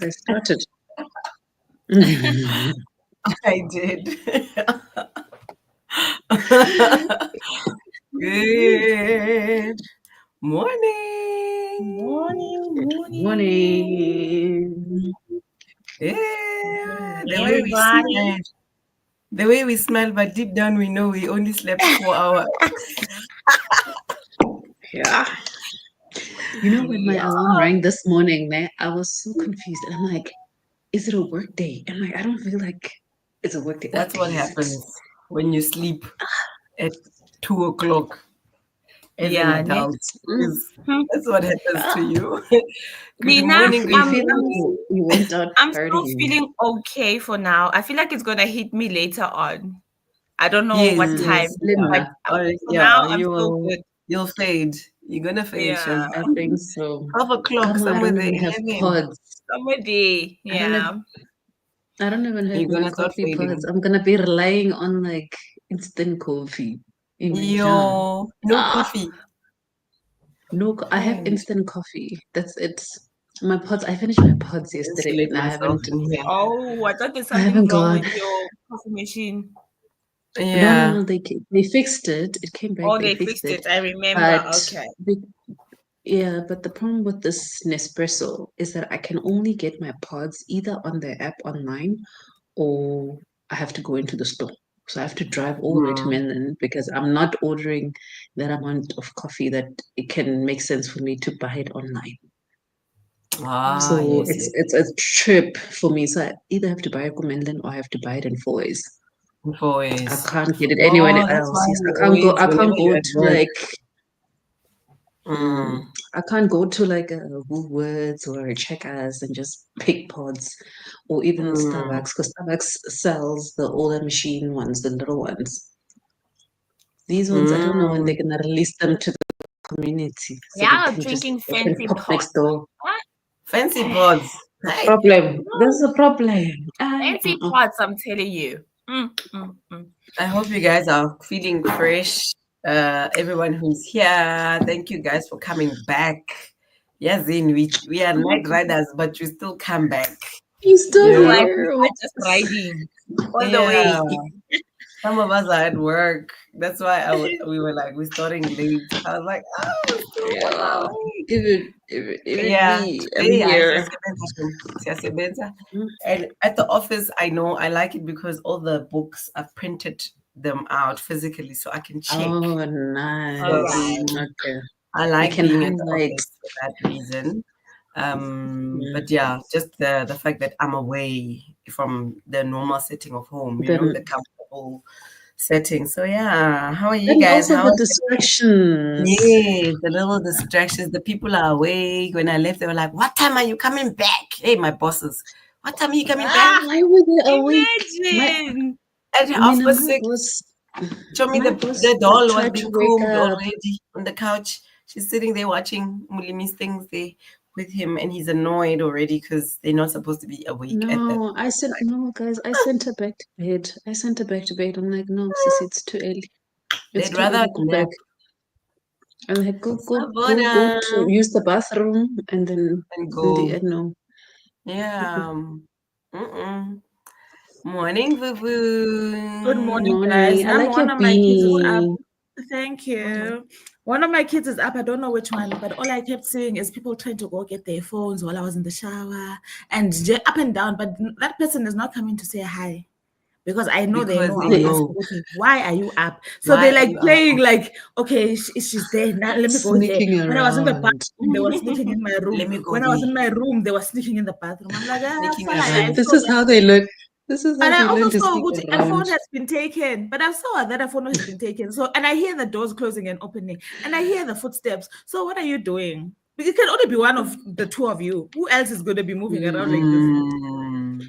I started. I did. Good morning. Morning. Yeah, the way we Everybody. smile. The way we smile, but deep down we know we only slept 4 hours. Yeah. You know, when my alarm rang this morning, I was so confused. And I'm like, is it a work day? I'm like, I don't feel like it's a work day. That's what Is it? happens when you sleep at 2 o'clock as an Yeah, adult. That's what happens to you. Good morning, You good feel like morning. you went out I'm still partying. feeling okay for now. I feel like it's gonna hit me later on. I don't know what Yes, time, yes, but Linda, for yeah. now I'm still good. You'll fade. You're gonna fade, Yeah, Shem. I think so. 12 o'clock, Come on, I somewhere don't there, even have 11. pods. somebody. I don't have Yeah. I don't even have You're my gonna start coffee pods. fading. I'm gonna be relying on like instant coffee. Imagine. No coffee. I have Hey, instant coffee. That's it. My pods. I finished my pods yesterday, insulate and myself in here. Oh, I thought there's I something haven't wrong gone. with your coffee machine. Yeah. No. They fixed it. It came back. Oh, They they fixed fixed it. it. I remember. But Okay. be- yeah, but the problem with this Nespresso is that I can only get my pods either on the app online or I have to go into the store. So I have to drive all the way to Mm. Menlyn because I'm not ordering that amount of coffee that it can make sense for me to buy it online. Ah, So yes, yes. it's a trip for me. So I either have to buy it from Menlyn or I have to buy it in 4 ways. I Voice. can't get it anywhere Oh, that's else. why Yes, you always, I whenever can't you're go at to work. like Mm. I can't go to like a Woolworths or a Checkers and just pick pods or even Mm. Starbucks because Starbucks sells the older machine ones, the little ones. These ones, I don't know when Mm. they're gonna release them to the community so Yeah, drinking they can fancy pop pot. next door. Fancy pods. Hey. Problem. There's a problem. Fancy pots, I'm telling you. I hope you guys are feeling fresh. Everyone who's here, thank you guys for coming back. Yes, we are night riders, but you still come back. You still You know what? here? We are just riding all the way. Yeah, some of us are at work. That's why we were like, we're starting late. I was like, oh, it's still 1 hour Yeah. late. Even Yeah, me, I'm today here. siyasebenza. And at the office, I know I like it because all the books I've printed them out physically so I can check. Oh, All nice. right. Okay. I You like can being at the highlight. office for that reason. But yeah, just the fact that I'm away from the normal setting of home, Then the comfortable setting. So yeah, how are you and guys? also How the are distractions. Yes, the little distractions. The people are awake. When I left, they were like, "What time are you coming back?" Hey, my bosses, what time are you coming back? Why were they awake? Imagine. At half past My 6. boss, Show me my the boss doll was tried to being wake groomed up. already on the couch. She's sitting there watching Mulimi's things there with him, and he's annoyed already because they're not supposed to be awake at that. No, I said no, guys. I sent her back to bed. I sent her back to bed. I'm like, no, sissy, it's too early. It's They'd too rather early. Go back. nap. I'm like, go Savona to use the bathroom, and then and in the go. end, no. Yeah. Morning, Boo Boo. Good morning, guys. Morning. I like One your of my kids is up. beanie. Thank you. One of my kids is up. I don't know which one, but all I kept seeing is people trying to go get their phones while I was in the shower and up and down. But that person is not coming to say hi because I know they Because know they I'll ask, know. okay, why are you up? So Why they're are like you playing up? like, okay, she's there. Now let me go there. Sneaking When I was in the around. bathroom, they were sneaking in my room. Let me go When I was in there. my room, they were sneaking in the bathroom. I'm like, Sneaking fine. around. This is how they learn. This is how And I they also learn to saw sneak Gucci, a around. phone has been taken, but I saw that a phone has been taken. So, and I hear the doors closing and opening, and I hear the footsteps. So, what are you doing? It can only be one of the two of you. Who else is going to be moving around like this?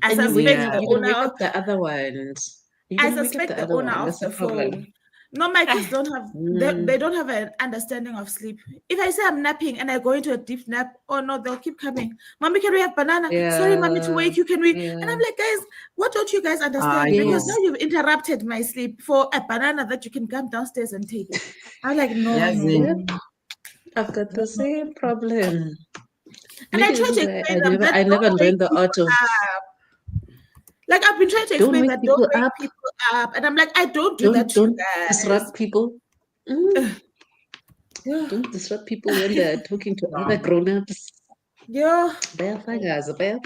I And suspect the you're gonna wake owner. up the other ones. You're I gonna wake up suspect the the other owner one. of That's the the problem. phone. No, my kids don't have. Mm. They don't have an understanding of sleep. If I say I'm napping and I go into a deep nap, oh no, they'll keep coming. Mommy, can we have banana? Sorry, mommy, to wake you. Can we? Yeah. And I'm like, guys, what don't you guys understand? Because now you've interrupted my sleep for a banana that you can come downstairs and take it. I'm like, no. Yep. I've got the same problem. And I Maybe try this to is why explain them that I don't never wake learned the people art of up. Like I've been trying to don't explain wake that don't people wake up. people up. And I'm like, I don't do that to you Don't guys. disrupt people. Mm. Yeah. Don't disrupt people when they're talking to other grown-ups. Yeah. Bayafakaza. Yeah,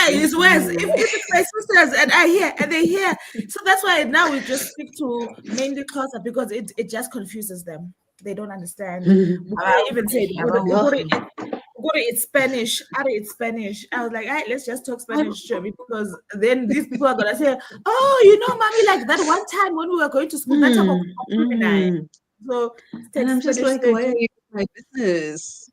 it's worse. Even if it's my sisters and I hear and they hear. So that's why now we just stick to mainly Xhosa because it just confuses them. They don't understand. I even said, it's Spanish. It's Spanish. I was like, all right, let's just talk Spanish because then these people are gonna say, oh, mommy, like that one time when we were going to school, that's how so and I'm just Spanish like, why are you in my business?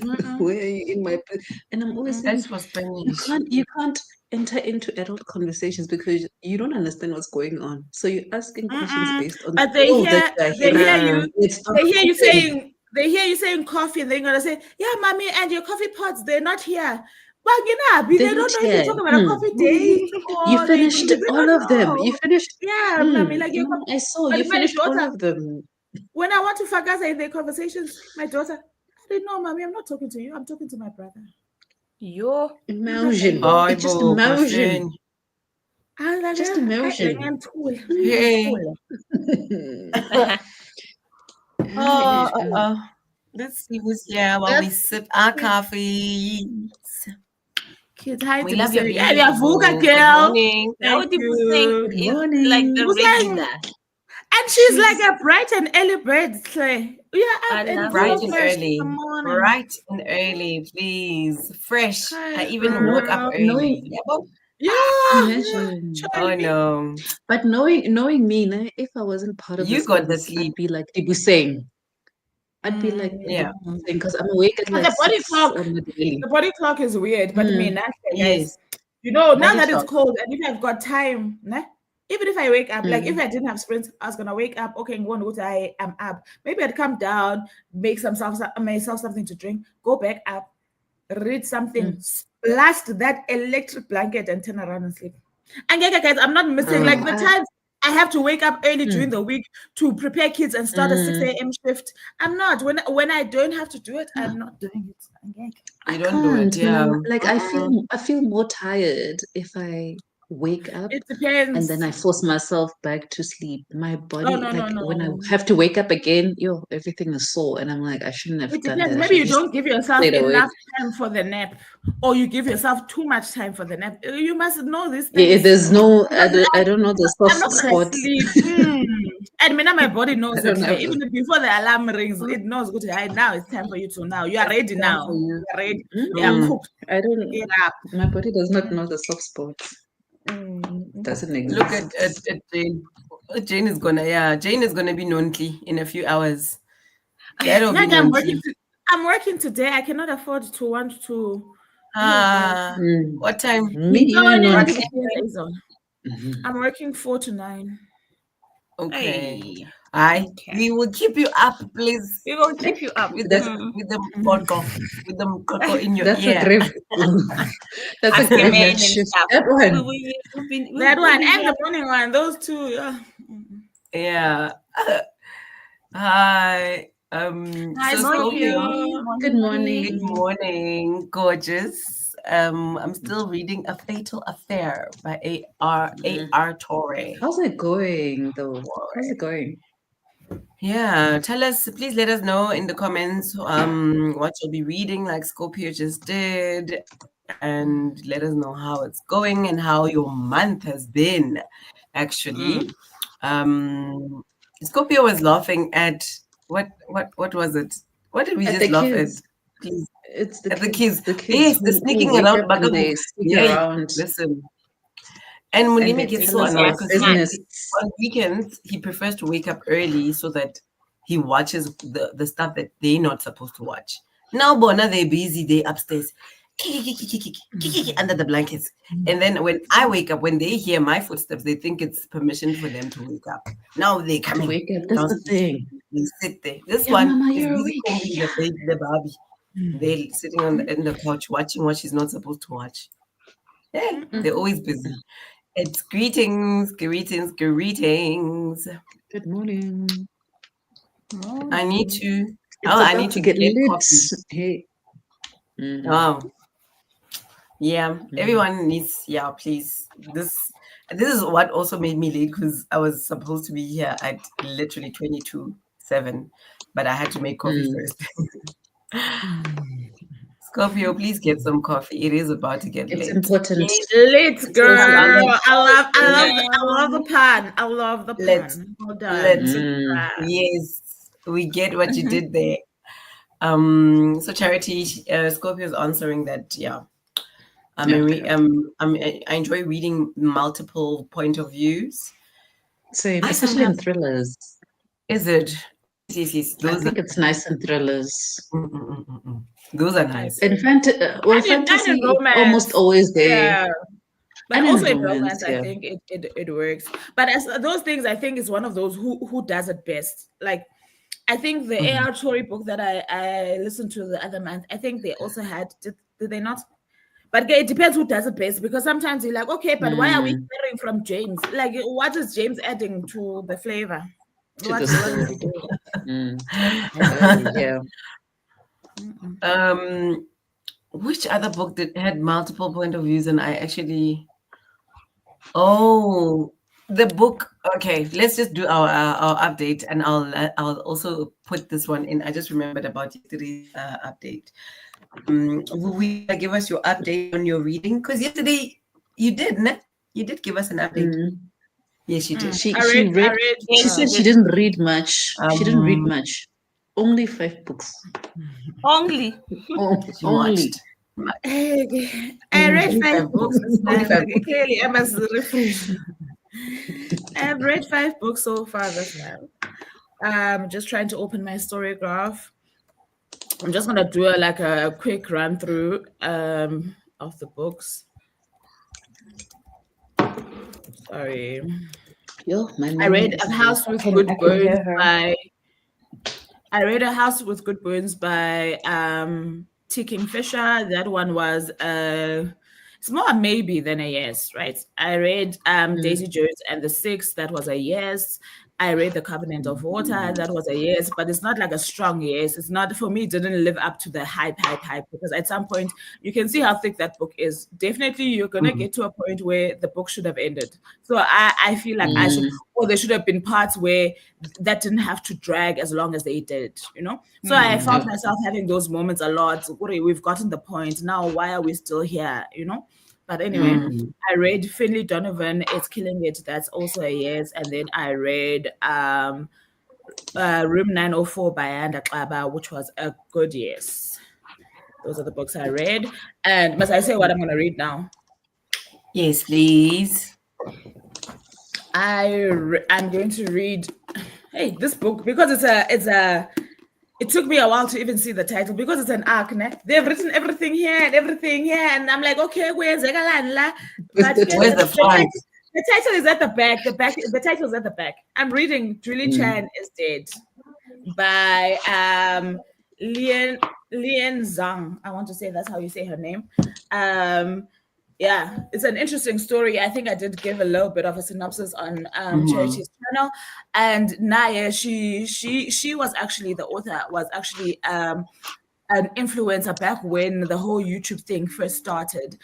Why are you in my business? And I'm always saying, That's for Spanish. you can't enter into adult conversations because you don't understand what's going on. So you're asking questions based on but the world that you're hearing. They hear you saying coffee, they're gonna say, yeah, mommy, and your coffee pots, they're not here. But they They're don't not know if here. you're talking about a coffee date You or finished they all don't of them. know. You finished. Yeah, mommy, like your I saw but you my finished all daughter, of them. when I want to fagasa in their conversations, my daughter, I didn't know, mommy, I'm not talking to you, I'm talking to my brother. Imagine. Ay, Just bo, imagine. I was like, Just imagine. Hey. Let's see who's here while we sip our coffee. Kids, hi We to love your say, yeah, beautiful. Vuka Good girl. morning. Now Thank people saying you. Good is morning. like the regular. And she's like a bright and early bird, Clay. Yeah, up and Bright so and fresh in early. the morning. Bright and early, please. Fresh. Hi, I even girl. woke up early. Imagine. Oh no. But knowing me, if I wasn't part of You this got the class, sleep. I'd be like Tibu saying. I'd be like Yeah. because I'm awake at But like the body 6 clock, on the daily. the body clock is weird. But me, guys, Yes. now Body that it's clock. cold and if I've got time, even if I wake up, like if I didn't have sprints, I was gonna wake up. Okay, I'm going to go to I am up. Maybe I'd come down, make myself something to drink, go back up, read something, blast that electric blanket, and turn around and sleep. And guys, I'm not missing like the times I have to wake up early during the week to prepare kids and start a 6 a.m. shift. I'm not. When I don't have to do it, I'm not doing it. You don't do it, yeah. Like I feel more tired if I wake up It depends. and then I force myself back to sleep. My body, no. when I have to wake up again, everything is sore, and I'm like, I shouldn't have It done depends. that. Maybe you don't give yourself stayed awake. enough time for the nap, or you give yourself too much time for the nap. You must know this. Yeah, there's no. I don't know the I'm not soft gonna spots. sleep. And my body knows I don't it. know. Even before the alarm rings, it knows good. Now it's time for you to. Now you are ready. Now you are ready. You are cooked. I don't. Get up. My body does not know the soft spots. Doesn't exist. Look at Jane. Jane is gonna be nonly in a few hours. That'll be nonly. I'm working today. I cannot afford to want to. What time? I'm working 4 to 9. Okay. We will keep you up, please. We will keep you up with them cocoa in your ear. That's a graveyard shift. That one. That one and the morning one. Those two. Yeah. Hi. Hi, Scorpio. Good morning. Good morning, gorgeous. I'm still reading A Fatal Affair by A.R. Torre. How's it going, though? How's it going? Yeah, please let us know in the comments what you'll be reading, like Scorpio just did, and let us know how it's going and how your month has been, actually. Scorpio was laughing at what was it? What did we just laugh at? Please. It's the kids. The kids. Yes, the sneaking around. They sneak around. Listen. And Mulimi gets so annoyed because on weekends he prefers to wake up early so that he watches the stuff that they're not supposed to watch. Now, Bona, they're busy, they're upstairs, under the blankets. And then when I wake up, when they hear my footsteps, they think it's permission for them to wake up. Now they coming. Wake up. That's the thing. They sit there. This one is busy combing the baby, the Barbie. They're sitting in the couch watching what she's not supposed to watch. Yeah, they're always busy. It's greetings. Good morning. I need to I need to get lit. coffee. Hey. Wow. Yeah, everyone needs. Yeah, please. This is what also made me late because I was supposed to be here at literally 22:07, but I had to make coffee first. Scorpio, please get some coffee. It is about to get It's late. important. Lit, girl. important. I love the pan. I love the Let pan. Hold let on. yes, we get what you did there. So Charity, Scorpio is answering that. Yeah, I enjoy reading multiple point of views. Same, I especially in sometimes thrillers. is it yes. I Those think it's nice in thrillers. those are I nice. agree. Well, And in fantasy is almost romance. always there, Yeah. But and in also in romance, romance, I yeah. think it works. But as those things, I think is one of those who does it best. Like, I think the A.R. Tory book that I listened to the other month, I think they also had, did they not? But it depends who does it best, because sometimes you're like, okay, but why are we hearing from James? Like, what is James adding to the flavor? To the What is he story. doing? Yeah. Which other book had multiple point of views and I actually the book. Okay, let's just do our update, and I'll also put this one in. I just remembered about yesterday's update. Will we give us your update on your reading? Because yesterday you did, ne? You did give us an update. Yes, you did. She I read. She said she didn't read much. She didn't read much. Only 5 books. Only. She Only. watched. I read 5 books this Only month. 5 books. Clearly, I must refresh. I've read 5 books so far this month. Just trying to open my story graph. I'm just gonna do a quick run through of the books. Sorry. Yo, my I read is A House with Good Bones by T. Kingfisher. That one was it's more a maybe than a yes, right? I read Daisy Jones and the Six. That was a yes. I read The Covenant of Water. That was a yes, but it's not like a strong yes. It's not, for me, it didn't live up to the hype, because at some point you can see how thick that book is. Definitely you're going to get to a point where the book should have ended. So I feel like I should, or there should have been parts where that didn't have to drag as long as they did, you know? So I found myself having those moments a lot. We've gotten the point. Now, why are we still here, you know? But anyway, I read Finley Donovan, It's Killing It. That's also a yes. And then I read Room 904 by Anda Klaba, which was a good yes. Those are the books I read. And must I say what I'm going to read now? Yes, please. I'm going to read, hey, this book, because it took me a while to even see the title, because it's an arc. They've written everything here and everything here, and I'm like, okay, where's the front? The title is at the back. The title is at the back. I'm reading Julie Chan is Dead by Lian Zhang. I want to say that's how you say her name. Yeah, it's an interesting story. I think I did give a little bit of a synopsis on Charity's channel, and Naya, she was actually, the author was actually an influencer back when the whole YouTube thing first started.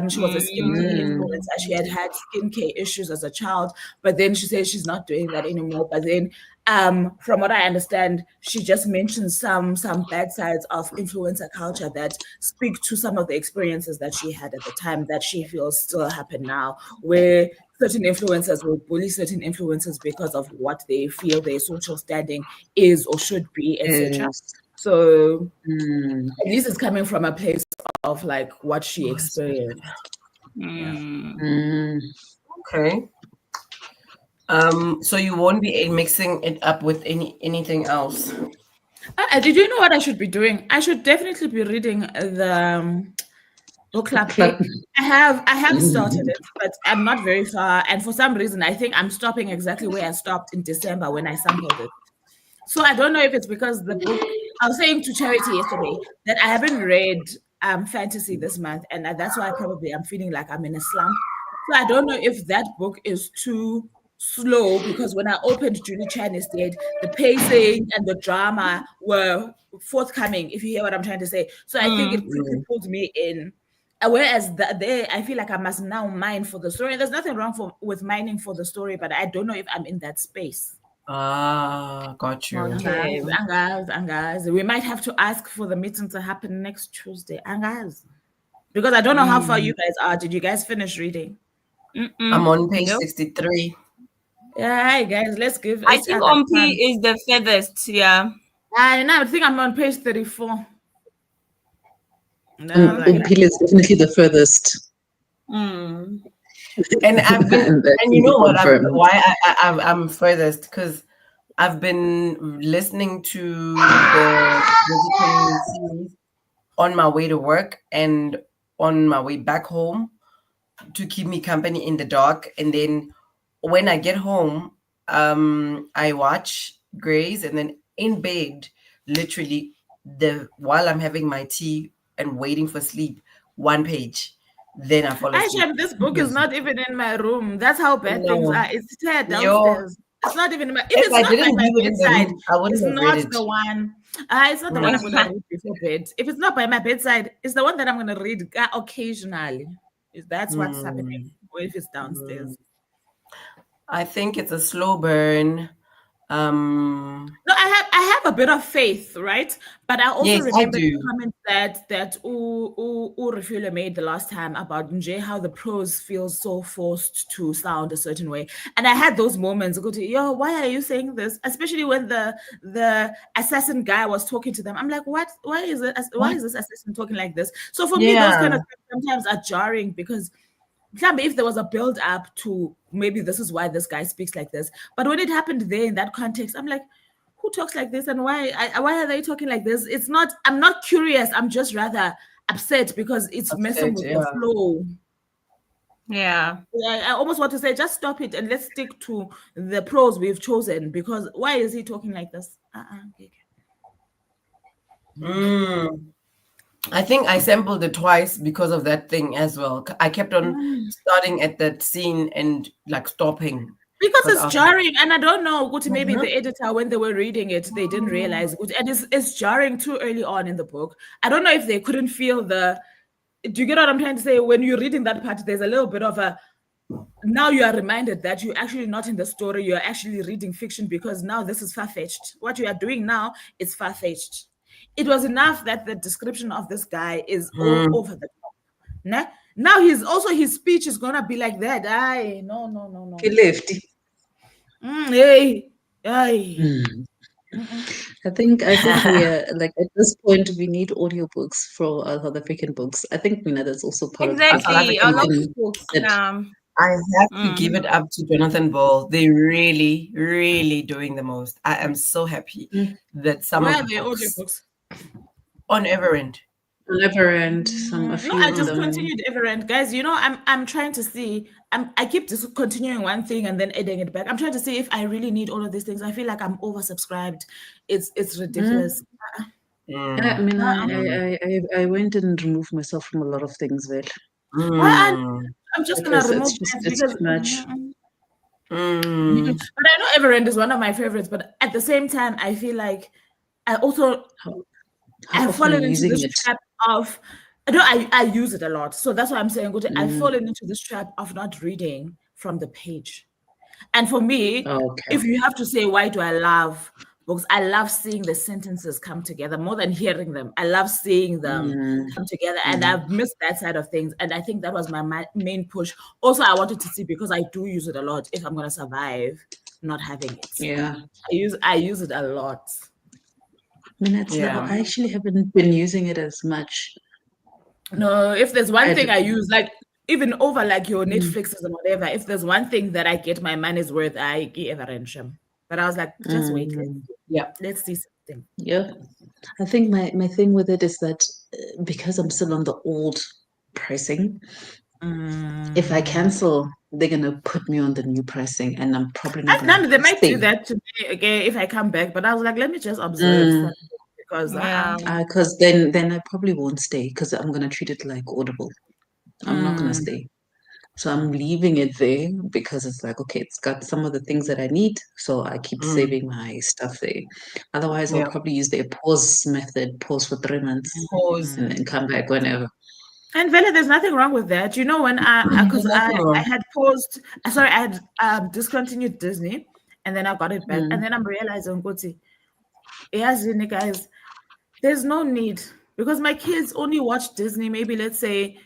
She was a skincare influencer. She had skincare issues as a child, but then she says she's not doing that anymore. But then, from what I understand, she just mentioned some bad sides of influencer culture that speak to some of the experiences that she had at the time that she feels still happen now, where certain influencers will bully certain influencers because of what they feel their social standing is or should be, etc. So at least it's coming from a place of like what she experienced. Okay. So you won't be mixing it up with anything else? Did you know what I should be doing? I should definitely be reading the book club. I have started it, but I'm not very far. And for some reason, I think I'm stopping exactly where I stopped in December when I sampled it. So I don't know if it's because the book, I was saying to Charity yesterday that I haven't read fantasy this month, and that's why probably I'm feeling like I'm in a slump. So I don't know if that book is too slow because when I opened Julie Chan instead, the pacing and the drama were forthcoming, if you hear what I'm trying to say. So I think it quickly pulled me in. Whereas there, I feel like I must now mine for the story. There's nothing wrong with mining for the story, but I don't know if I'm in that space. Ah, got you. Okay, Angaz. We might have to ask for the meeting to happen next Tuesday. Angaz. Because I don't know how far you guys are. Did you guys finish reading? I'm on page 63. Yeah, hi guys. Let's give. I think on P is the furthest. Yeah. I think I'm on page 34. No, Umpil is definitely the furthest. And I've been, and you know what? I'm furthest because I've been listening to the series on my way to work and on my way back home to keep me company in the dark. And then when I get home, I watch Grey's, and then in bed, literally while I'm having my tea and waiting for sleep, one page. Then I fall asleep. Actually, this book is not even in my room. That's how bad things are. It's here downstairs. It's not even in my. If it's not by my bedside, it's not the one. It's not the one I'm going to read before bed. If it's not by my bedside, it's the one that I'm going to read occasionally. That's what's happening. Or if it's downstairs. I think it's a slow burn. No, I have a bit of faith, right? But I also remember the comment that Refula made the last time about Nje, how the prose feels so forced to sound a certain way. And I had those moments go to, yo, why are you saying this? Especially when the assassin guy was talking to them. I'm like, what? Why is this assassin talking like this? So for me, those kind of things sometimes are jarring because if there was a build up to maybe this is why this guy speaks like this, but when it happened there in that context, I'm like, who talks like this and why are they talking like this? It's not. I'm not curious. I'm just rather upset because it's messing with the flow. Yeah. I almost want to say, just stop it and let's stick to the prose we've chosen, because why is he talking like this? I think I sampled it twice because of that thing as well. I kept on starting at that scene and like stopping. Because it's jarring, and I don't know, maybe the editor, when they were reading it, they didn't realize. And it's jarring too early on in the book. I don't know if they couldn't feel do you get what I'm trying to say? When you're reading that part, there's a little bit of now you are reminded that you're actually not in the story, you're actually reading fiction, because now this is far-fetched. What you are doing now is far-fetched. It was enough that the description of this guy is all over the top. Now his speech is gonna be like that. No. He left. Hey. I think we are like at this point we need audiobooks for our South African books. I think that's also part of the books. I have to give it up to Jonathan Ball. They're really, really doing the most. I am so happy that some of the audiobooks on Everend. I just continued Everend, guys. I'm trying to see. I keep discontinuing one thing and then adding it back. I'm trying to see if I really need all of these things. I feel like I'm oversubscribed. It's ridiculous. I mean, I went and removed myself from a lot of things. I'm just gonna remove it's too much. But I know Everend is one of my favorites. But at the same time, I feel like I also I've fallen into this trap of I use it a lot, so that's why I'm saying I've fallen into this trap of not reading from the page. And for me, if you have to say why do I love books, I love seeing the sentences come together more than hearing them. I love seeing them come together, and I've missed that side of things. And I think that was my main push. Also, I wanted to see, because I do use it a lot, if I'm gonna survive not having it. Yeah, I use it a lot. I actually haven't been using it as much. No, if there's one thing I use, like even over like your Netflixes and whatever, if there's one thing that I get my money's worth, I give Everend. But I was like, just wait. Let's see something. Yeah, I think my thing with it is that because I'm still on the old pricing, if I cancel, they're gonna put me on the new pricing, and I'm probably not. They might do that to me again if I come back. But I was like, let me just observe because then I probably won't stay, because I'm gonna treat it like Audible. I'm not gonna stay. So I'm leaving it there because it's like, okay, it's got some of the things that I need. So I keep saving my stuff there. Otherwise, I'll Yeah. probably use the pause method, pause for 3 months, Pause. and then come back whenever. And Vela, there's nothing wrong with that. You know, when because There's nothing I wrong. had paused, sorry, I had discontinued Disney, and then I got it back, and then I'm realizing, Koti, yes, guys, there's no need because my kids only watch Disney maybe let's say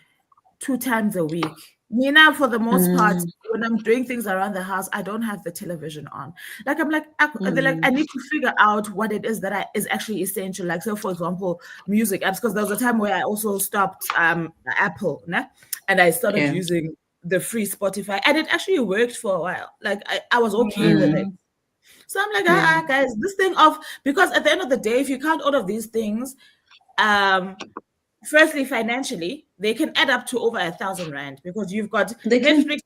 2 times a week. Me now, for the most part, when I'm doing things around the house, I don't have the television on. Like I'm like, they're like, I need to figure out what it is that is actually essential. Like, so for example, music apps, because there was a time where I also stopped Apple, né? And I started Yeah. using the free Spotify, and it actually worked for a while. Like I was okay with it. So I'm like, guys, this thing of, because at the end of the day, if you count all of these things, firstly, financially, they can add up to over 1,000 rand because you've got They can. Netflix,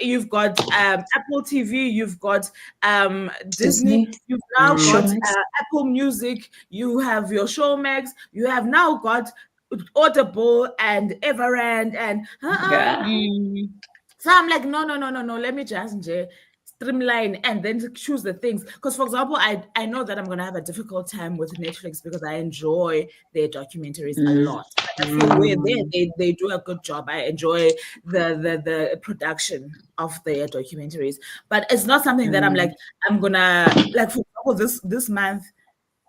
you've got Apple TV, you've got Disney, Disney. you've now got Showmax. Apple Music, you have your Showmax, you have now got Audible and Everend and Yeah. so I'm like, no, let me just streamline and then choose the things. Because, for example, I know that I'm going to have a difficult time with Netflix because I enjoy their documentaries a lot. Like, I feel where they do a good job. I enjoy the production of their documentaries. But it's not something that I'm like, I'm going to, like, for example, this month,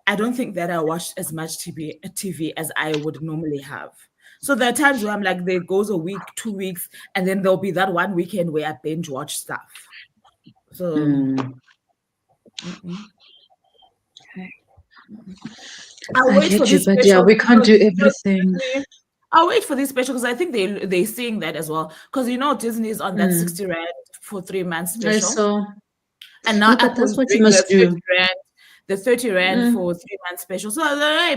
I don't think that I watched as much TV as I would normally have. So there are times where I'm like, there goes a week, 2 weeks, and then there'll be that one weekend where I binge watch stuff. So I'll I wait for get you, this but yeah, special. we can't do everything. I'll wait for this special because I think they're seeing that as well. Because you know Disney is on that 60 rand for 3 months I special, saw. and now No, but Apple that's is what you doing the must do. 30 rand. The 30 rand Mm, for 3 months special. So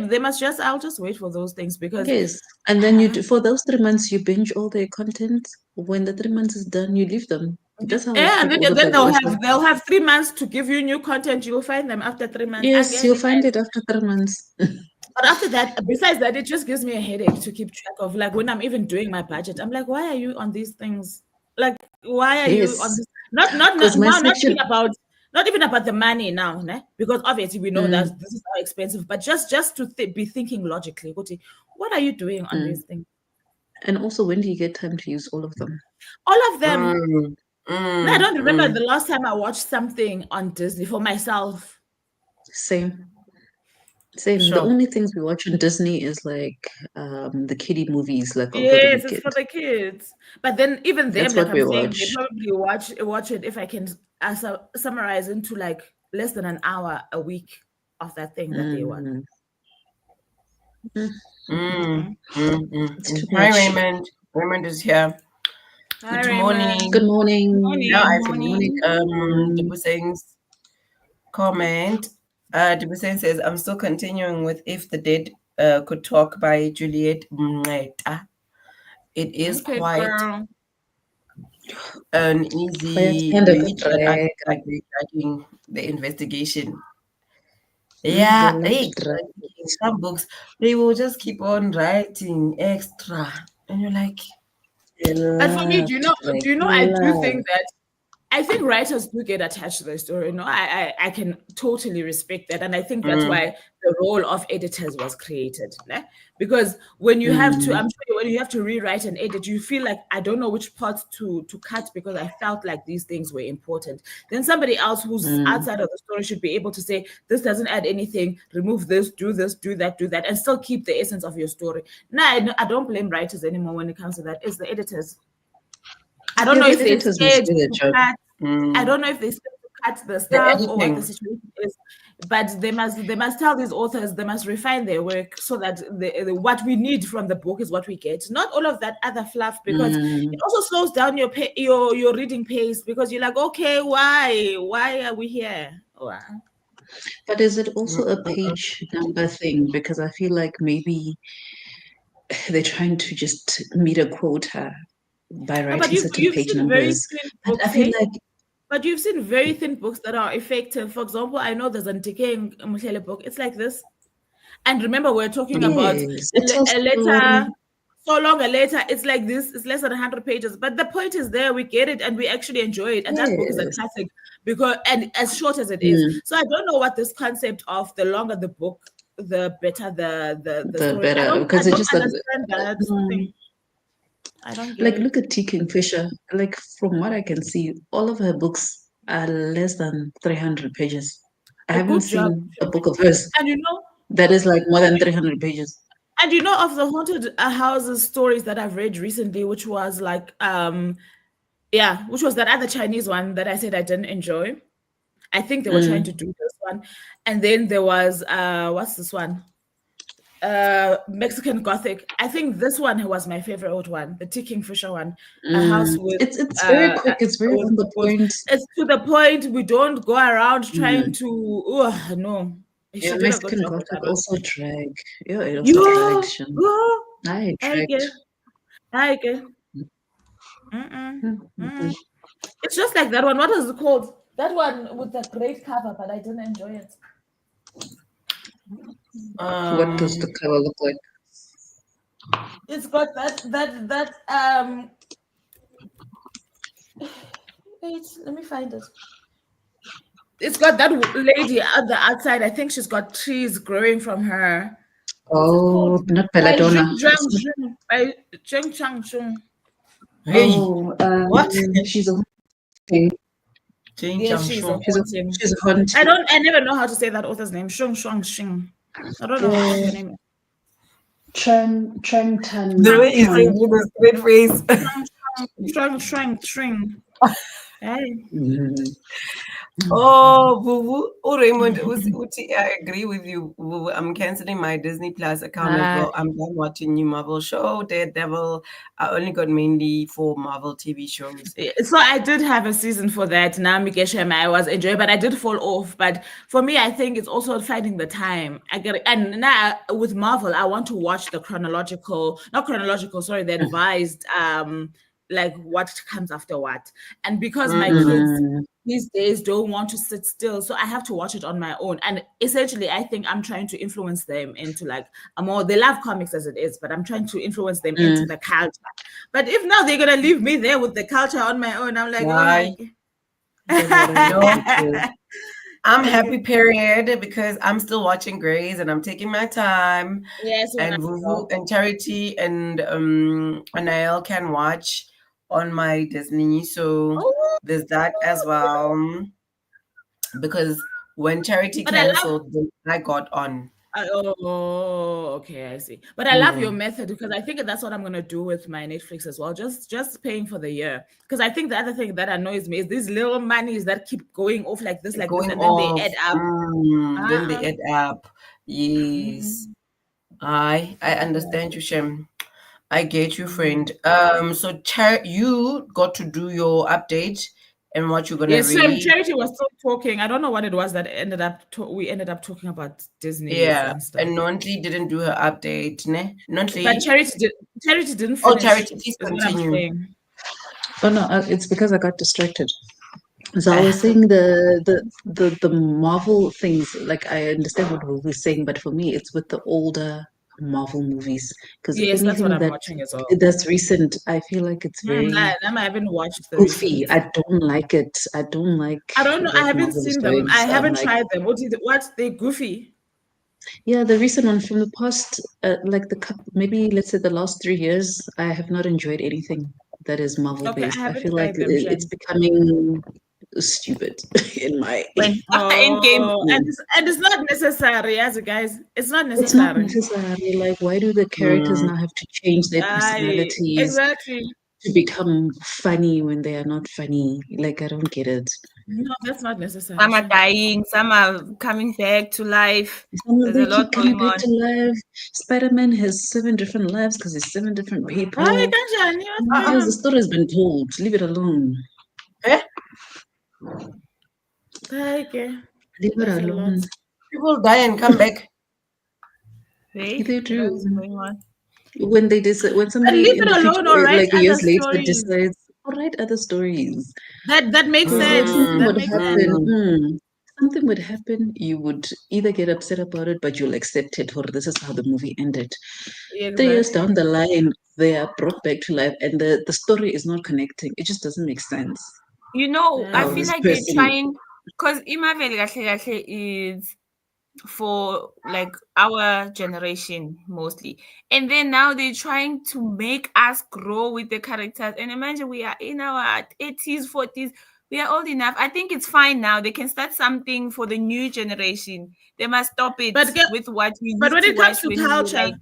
they must just, I'll just wait for those things because yes. And then you do, for those 3 months, you binge all their content. When the 3 months is done, you leave them. That's how I yeah, and keep all of then them also. they'll have 3 months to give you new content. You'll find them after 3 months. Yes, Again, you'll find it after 3 months. but after that, besides that, it just gives me a headache to keep track of. Like when I'm even doing my budget, I'm like, why are you on these things? Like, why are you on Yes. this? Not Because my now, section, not even about the money now, né? Because obviously we know that mm, this is how expensive, but just to be thinking logically, what are you doing on these things? and also when do you get time to use all of them? All of them. No, I don't remember the last time I watched something on Disney for myself. Same. Same. The Sure. only things we watch on Disney is like the kiddie movies, like over the Yes, it's weekend. for the kids. But then even them, That's like what I'm we saying, they watch. probably watch it if I can summarize into like less than an hour a week of that thing that they watch. It's too Hi, much. Raymond. Raymond is here. Hi, Good morning. Good morning. Now I Good see morning. Dibuseng's comment. Dibuseng says, I'm still continuing with If the Dead Could Talk by Juliet Mngeta. It is Okay, quite girl. an easy read, but I agree liking the investigation. Yeah, hey, some books, they will just keep on writing extra. And you're like, But for me, do you know, I do think that I think writers do get attached to the story. No, I can totally respect that. And I think that's why the role of editors was created. Né? Because when you have to, I'm sure when you have to rewrite and edit, you feel like, I don't know which parts to cut because I felt like these things were important. Then somebody else who's outside of the story should be able to say, this doesn't add anything, remove this, do that, and still keep the essence of your story. Now, I don't blame writers anymore when it comes to that. It's the editors. I don't know if they're scared to cut. I don't know if they're scared to cut the stuff or what the situation is, but they must tell these authors they must refine their work so that what we need from the book is what we get, not all of that other fluff, because it also slows down your reading pace because you're like, okay, why are we here? Wow. But is it also a page number thing? Because I feel like maybe they're trying to just meet a quota by writing certain page numbers. But I feel like, but you've seen very thin books that are effective. For example, I know there's a Decaying Muhlele book. It's like this. And remember, we're talking about yes, it tells a story. letter. so long and later it's like this. It's less than 100 pages, but the point is there. We get it and we actually enjoy it. And that book is a Yes. classic because and as short as it Mm. is. So I don't know what this concept of the longer the book, the better the story. I better, don't because it's just like understand that thing. I don't get like it. look at T. Kingfisher. Like from what I can see, all of her books are less than 300 pages. I A haven't good job. seen a book of hers And you know, that is like more than 300 pages. and you know of the haunted houses stories that I've read recently, which was like yeah, which was that other Chinese one that I said I didn't enjoy. I think they were trying to do this one. And then there was what's this one? Mexican Gothic. I think this one was my favorite one, the T. Kingfisher one. A house with It's very quick, it's very on the point. It's to the point. We don't go around trying to no. Yeah, She did a good Mexican job with Gothic that one. also drag. Yeah, it also Yo, drags. Shan. go. I I get dragged. I get. It's just like that one. What was it called? That one with the great cover, but I didn't enjoy it. What does the cover look like? It's got that wait, let me find it. It's got that lady at the outside. I think she's got trees growing from her. Oh, not Belladonna. By Zheng Changsheng. Hey, Oh, what? she's a haunting. Yeah, she's a haunting. She's a haunting. I never know how to say that author's name. Sheng Shuang Xing. I don't know what her name is. Trang Tan. The way you say with a straight face. Shuang. Hey. Oh, Boo Boo. Oh, Raymond, I agree with you, Boo Boo. I'm canceling my Disney Plus account as well. I'm done watching new Marvel show, Daredevil. I only got mainly for Marvel TV shows. So I did have a season for that. Now Mikeshem, I was enjoying, but I did fall off. But for me, I think it's also finding the time. I get it. And now with Marvel, I want to watch the the advised like what comes after what. And because my kids these days don't want to sit still, so I have to watch it on my own. And essentially, I think I'm trying to influence them into like a more. They love comics as it is, but I'm trying to influence them into the culture. But if now they're gonna leave me there with the culture on my own, I'm like, I'm happy, period, because I'm still watching Grays and I'm taking my time. Yes, and Vuvu and Charity and Anael can watch on my Disney. So there's that as well. Because when Charity canceled, I got on. Okay, I see. But I love your method because I think that's what I'm gonna do with my Netflix as well. Just paying for the year. Because I think the other thing that annoys me is these little monies that keep going off like this, and then they add up. Then they add up. Yes. I understand you, Shem. I get you, friend. So you got to do your update and what you're gonna read. Yes, Charity was still talking. I don't know what it was that we ended up talking about Disney. Yeah, and stuff. and Nontli didn't do her update, ne? Nontli. But Charity didn't finish. Oh, Charity, please continue. Oh no, it's because I got distracted. So I was saying the Marvel things. Like I understand what we were saying, but for me, it's with the older Marvel movies because yes, that's what I'm watching as well. That's recent. I feel like it's very. I haven't watched the goofy. I don't like it. I don't like. I don't know. I haven't Marvel seen them. I haven't tried them. What's they goofy? Yeah, the recent one from the past, like maybe let's say the last 3 years, I have not enjoyed anything that is Marvel based. I feel like it's becoming stupid in my after Endgame, and it's not necessary, as guys. It's not necessary. It's not necessary. Like, why do the characters now have to change their personalities to become funny when they are not funny? Like, I don't get it. No, that's not necessary. Some are dying, some are coming back to life. There's a lot going on. To life. Spider-Man has 7 different lives because there's 7 different people. The story has been told. Leave it alone. Okay. Leave it alone. People die and come back. They do. When somebody leave it alone, or like years later decides, or write other stories. That makes sense. Something would happen. something would happen, you would either get upset about it, but you'll accept it, or this is how the movie ended. 3 years Exactly. down the line, they are brought back to life, and the story is not connecting. It just doesn't make sense. You know, I How Yeah. feel this like they're person, trying because Imaveli Gahle is for like our generation mostly. And then now they're trying to make us grow with the characters. And imagine we are in our 80s, 40s. We are old enough. I think it's fine now. They can start something for the new generation. They must stop it But with what we but used when to it comes watch to when we were culture, like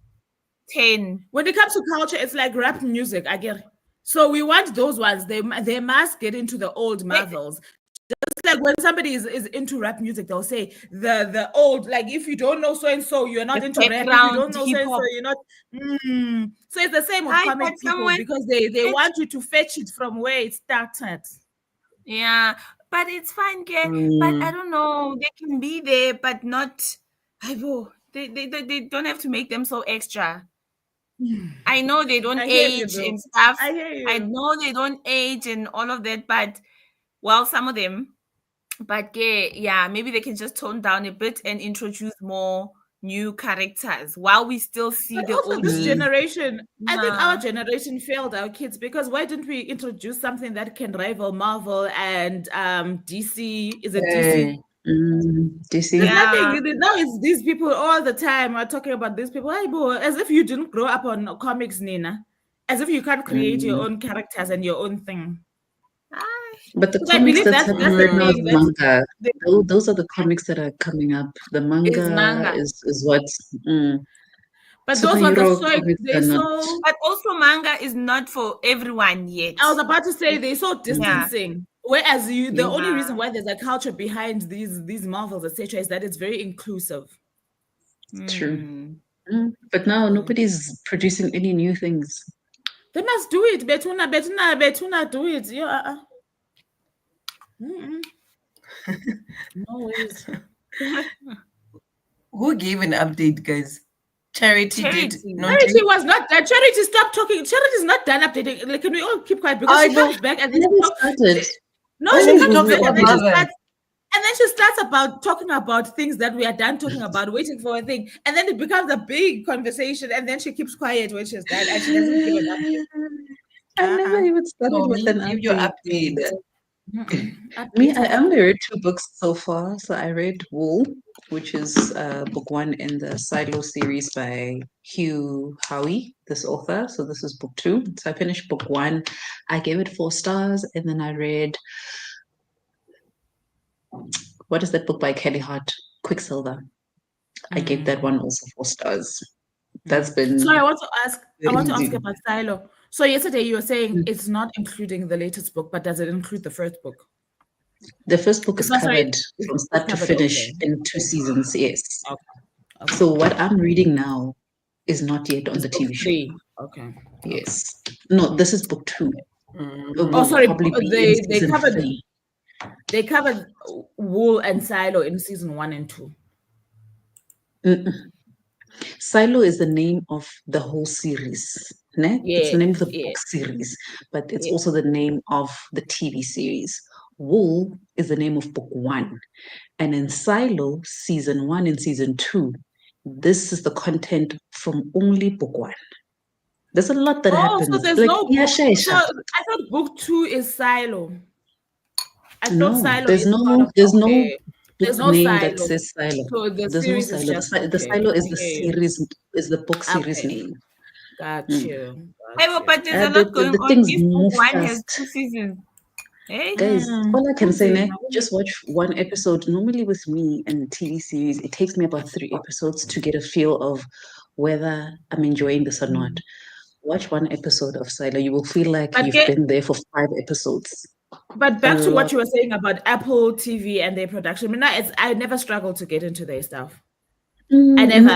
10. when it comes to culture, it's like rap music. I get it. So we want those ones. They must get into the old Marvels. Just like when somebody is into rap music, they'll say the old, like if you don't know so and so, you're not The into rap. If you background don't know so hip and so, hop. you're not. So it's the same with Hi, but comic people somewhere because they it's want you to fetch it from where it started. yeah, but it's fine, yeah. But I don't know, they can be there, but not. Aibo, they don't have to make them so extra. I know they don't I hear you age though. and stuff. I hear I you. know they don't age and all of that, but well, some of them. But yeah, maybe they can just tone down a bit and introduce more new characters while we still see But the also this OGs. generation, I think our Yeah. generation failed our kids because why didn't we introduce something that can rival Marvel and DC? Is it DC? DC. There's Yeah. nothing. Now it's these people all the time are talking about these people. Hey, boy, as if you didn't grow up on comics, Nina. As if you can't create your Mm. own characters and your own thing. Ah, But the Because I comics believe that's that's happening the right now is thing that manga. Those are the comics that are coming up. The is manga manga. is what But those ones are superhero so comics they are not. so but also manga is not for everyone yet. I was about to say they're so Yeah. distancing. Whereas the only Yeah. reason why there's a culture behind these Marvels, etc., is that it's very inclusive. True. Hmm. But now nobody's producing any new things. They must do it. Betuna, do it. Yeah. No ways. Who gave an update, guys? Charity did Charity. not. Charity was not done. Charity, stop talking. Charity is not done updating. Like, can we all keep quiet? Because I she know. comes back and I then never started. no, Why she would She comes talks we back about and then she update? Marvel. starts. And then she starts about talking about things that we are done talking about, waiting for a thing. And then it becomes a big conversation. And then she keeps quiet when she's done and she doesn't give an update. I never even started No, with me, an give your update. update. Me, Update I her. only read 2 books so far. So I read Wool, which is book 1 in the Silo series by Hugh Howey, this author. So this is book 2. So I finished book 1. I gave it 4 stars, and then I read what is that book by Kelly Hart? Quicksilver. I gave that one also 4 stars. That's been So I want to ask easy. about Silo. So yesterday you were saying it's not including the latest book, but does it include the first book? The first book It's is not sorry, covered from it's start to covered. finish Okay. in 2 seasons. Yes. Okay. So what I'm reading now is not yet on It's the book TV show. 3. Okay. Yes. No, this is book 2. It Oh, will sorry. probably be in They season covered 3. Wool and Silo in season 1 and 2. Silo is the name of the whole series. Ne? It's the name of the Yeah. book series, but it's Yeah. also the name of the TV series. Wool is the name of book 1. And in Silo, season 1 and season 2, this is the content from only book 1. There's a lot that happens. So there's Like, no yeah, book. So I thought book 2 is Silo. I thought no, Silo is part of there's no okay. book There's no name that Silo. says Silo. So the There's no series is Silo. just The okay. Silo is the Okay. series, is the book series Okay. name. Got Mm. you. But there's a lot going The on. things If move book 1 has fast. 2 seasons, hey, Guys, all I can say, Easy. ne, just watch one episode. Normally with me and TV series, it takes me about 3 episodes to get a feel of whether I'm enjoying this or not. Watch one episode of Silo. You will feel like But you've been there for 5 episodes. But back to lot. what you were saying about Apple TV and their production. I mean, I never struggle to get into their stuff. I never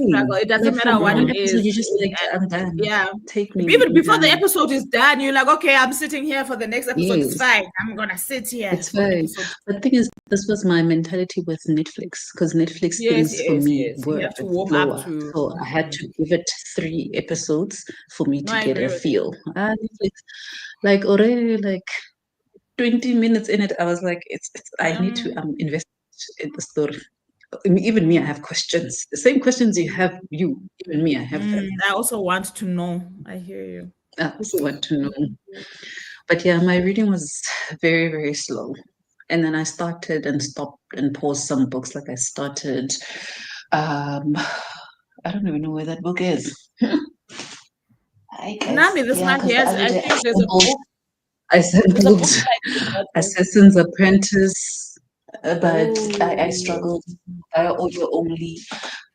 struggle. It doesn't Like matter from what one it is. episode, you're just like, I'm done. Yeah. Take me. Even I'm before the done. episode is done, you're like, okay, I'm sitting here for the next episode. It's Yes. fine. I'm gonna sit here. It's for fine. episode. The thing is, this was my mentality with Netflix, because Netflix things for me were You have a to bit warm slower. up to. So I had to give it 3 episodes for me No, to I get agree a with feel. Netflix, like already like 20 minutes in it, I was like, I need to invest in the story. Even me, I have questions. The same questions you have, even me, I have them. I also want to know. I hear you. I also want to know. But yeah, my reading was very, very slow. And then I started and stopped and paused some books. Like I started, um, I don't even know where that book is. Hi guys. Nami, this Yeah, one because here, the other I day think there's a book. I There's a book sampled that I think that was. Assassin's Apprentice, but I Oh. struggled via audio only.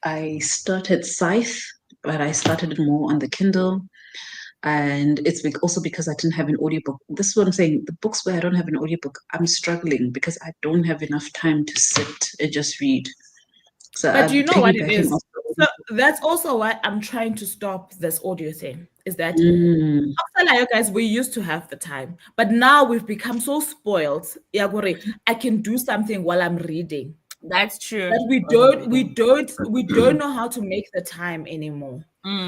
I started Scythe, but I started it more on the Kindle. And it's also because I didn't have an audiobook. This is what I'm saying. The books where I don't have an audiobook, I'm struggling because I don't have enough time to sit and just read. So But I'm you know what it piggybacking is? off So the that's also why I'm trying to stop this audio thing. Is that Mm, after like guys, we used to have the time, but now we've become so spoiled. Yagore, I can do something while I'm reading. That's true. But we Wasn't don't, we reading. don't, we don't know how to make the time anymore.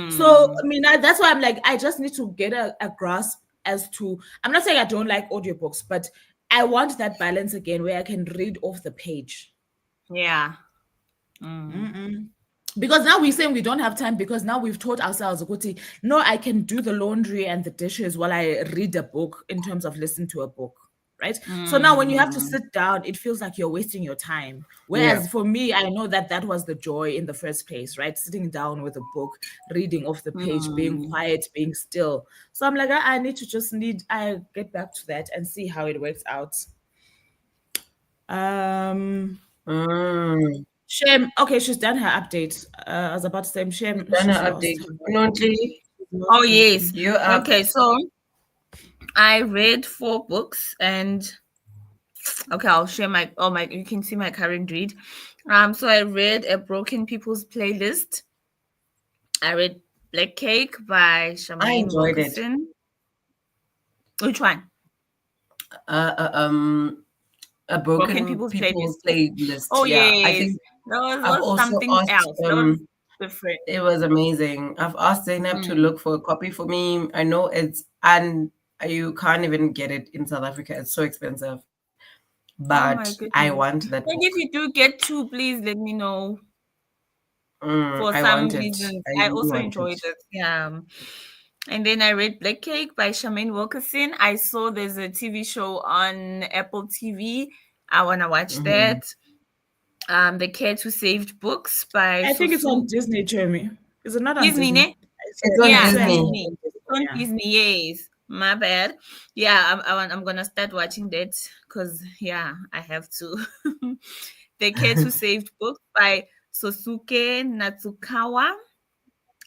So Mm. I mean, that's why I'm like, I just need to get a grasp as to. I'm not saying I don't like audiobooks, but I want that balance again where I can read off the page. Yeah. Because now we're saying we don't have time because now we've taught ourselves, Ukuthi, no, I can do the laundry and the dishes while I read a book in terms of listen to a book, right? So now when you have to Mm. sit down, it feels like you're wasting your time. Yeah. Whereas for me, I know that that was the joy in the first place, right? Sitting down with a book, reading off the page, being Mm. quiet, being still. So I'm like, I need to I get back to that and see how it works out. Mm. Shame. Okay, she's done her update. I was about to say, shame, Done she's an lost. update. Notly, Oh yes. you up? Okay, so I read 4 books and okay, I'll share my you can see my current read. So I read A Broken People's Playlist. I read Black Cake by I Charmaine enjoyed it. Wilkerson. Which one? A Broken broken People's people Playlist. playlist. Oh Yeah, I yes. think That I've was also something asked. else. That was different. It was amazing. I've asked Zainab to Mm. look for a copy for me. I know and you can't even get it in South Africa. It's so expensive. Oh But my I goodness. want that And book. if you do get 2, please let me know. For I some want it. reasons, I I really also want it. enjoyed it. Yeah. And then I read Black Cake by Charmaine Wilkerson. I saw there's a TV show on Apple TV. I want to watch Mhm. that. The Cat Who Saved Books by I think it's on Sosu Disney, Jeremy. Is it not on Disney, Disney? ne? It's on I Yeah, swear I saw Disney. it Disney. on Disney. On Yeah. Disney, yes. My bad. Yeah, I'm gonna start watching that because yeah, I have to. The Cat Who Saved Books by Sosuke Natsukawa,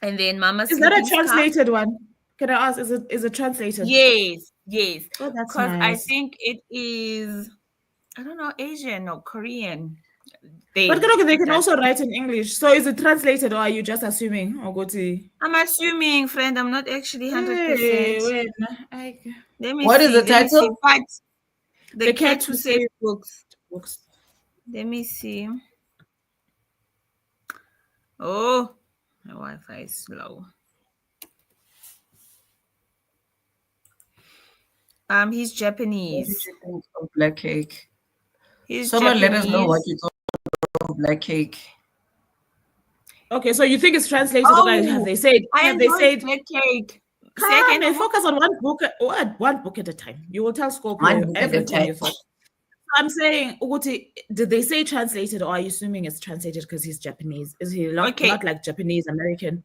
and then Mama Is that a Sleeping Scarf. translated one? Can I ask? Is it translated? Yes, yes. Oh, that's Because I nice. think it is, I don't know, Asian or Korean. But They look, they can that also write in English. So is it translated or are you just assuming? Or go to I'm assuming, friend, I'm not actually Hey, 100%. wait, I Let me What is see. the Let me see. title? But the the cat Cat Who who Saved saved Books. books. Let me see. Oh, my Wi-Fi is slow. He's What did Japanese. you think of Black Cake? He's Someone let us know what Japanese. you thought of Black Cake. Okay, so you think it's translated? Okay, have Oh, they said? I Have they enjoyed said? Black Cake. Say Come again, and Omo? focus on one book at a time. You will tell One Scorpio book at a everything you time. thought. I'm saying, Uguti, did they say translated, or are you assuming it's translated because he's Japanese? Is he Okay. not like Japanese American?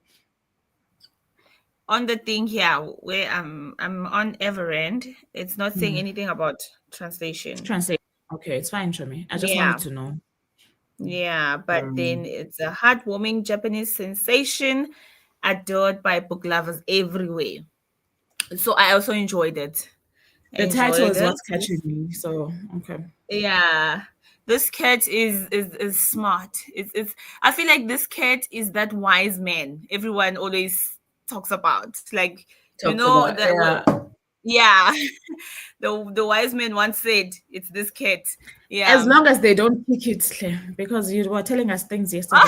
On the thing here where I'm on Everend, it's not saying anything about translation. Translate. Okay, it's fine for me. I just Yeah. wanted to know. Yeah, but then it's a heartwarming Japanese sensation adored by book lovers everywhere. So I also enjoyed it. The title Enjoyed is it. what's catching me. So okay. Yeah. This cat is smart. It's I feel like this cat is that wise man everyone always talks about. Like, you Talks know about that yeah. The wise man once said it's this cat. Yeah. As long as they don't pick it, Claire, because you were telling us things yesterday.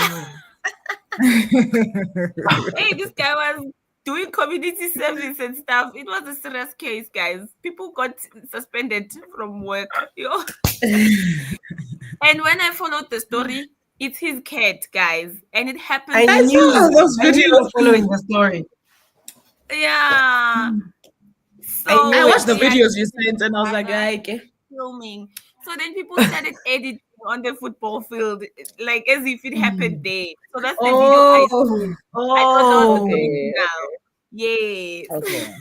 Hey, this guy was doing community service and stuff. It was a serious case, guys. People got suspended from work. And when I followed the story, it's his cat, guys, and it happens. I I saw knew. those I knew you were videos. following the story. Yeah. I So I knew watched the it. yeah, videos you sent and I was like, uh, okay. filming. So then people started editing on the football field, like as if it happened there. So that's the video I saw. Oh, I thought that was the okay, original. Yes. okay.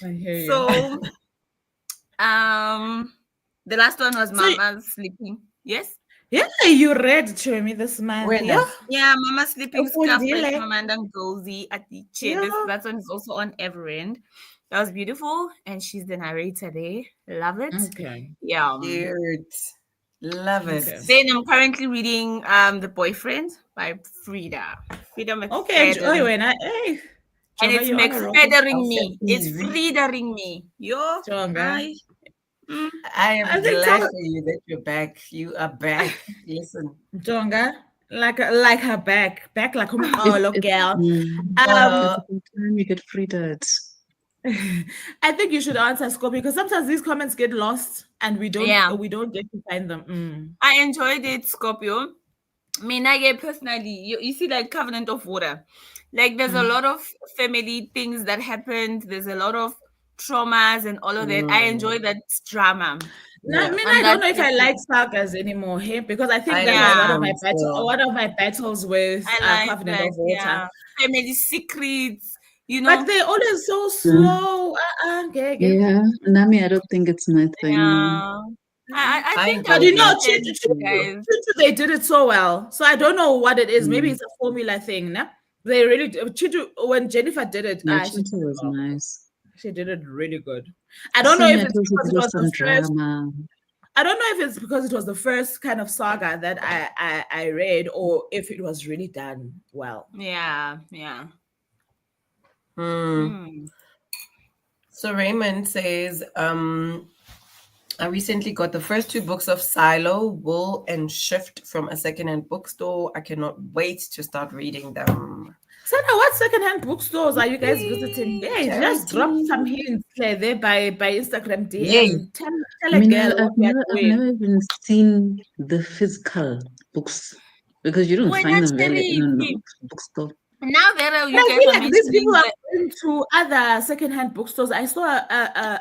I hear you. So the last one was So Mama sleeping. Yes. yeah, you read to me this month. When? Yeah, Yeah, Mama sleeping scarf by ufundile. Mama and Gozi at the chair. Yeah. That one is also on Everend. That was beautiful, and she's the narrator there. Love it. Okay. Yeah. Cute. Love it. Okay. Then I'm currently reading The Boyfriend by Frida. Frida Okay. Oh, McFadden. when hey, And Jonga, it's you're on a roll. McFathering me. It's Easy. Fridaing me. Yo. Jonga. Hi. Mm. I am I think glad so. for you that you're back. You are back. Listen. Jonga, like her back like oh look It's, girl. it's about time you get free dads. I think you should answer Scope because sometimes these comments get lost and we don't get to find them. I enjoyed it, Scorpio. I mean, I get personally, you see, like Covenant of Water. Like, there's a lot of family things that happened. There's a lot of traumas and all of that. I enjoy that drama. No, I Yeah. mean, On I that don't know if I basis. like sagas anymore here because I think I that know, one of my battles with I like Covenant that. of Water. Yeah. Family secrets, you But know. they're always so slow. Okay. Yeah, Nami, I don't think it's my thing. Yeah. I think But I'm you know, content, guys. Chitu, they did it so well. So I don't know what it is. Maybe Mm. it's a formula thing. Nah? They really Chitu, when Jennifer did it, Yeah, she did Chinta was nice. she did it really good. I don't know if it's because it was some the first. drama. I don't know if it's because it was the first kind of saga that I read, or if it was really done well. Yeah, yeah. So Raymond says, I recently got the first 2 books of Silo, Wool, and Shift from a secondhand bookstore. I cannot wait to start reading them. Sana, what secondhand bookstores are you guys visiting? Yeah, just drop some hints there by Instagram DM. Yay. Tell I a mean, girl what you're I've doing. never even seen the physical books because you don't When find them really actually, in a bookstore. now that I you guys feel are like these people mentioning are that, going to other secondhand bookstores. I saw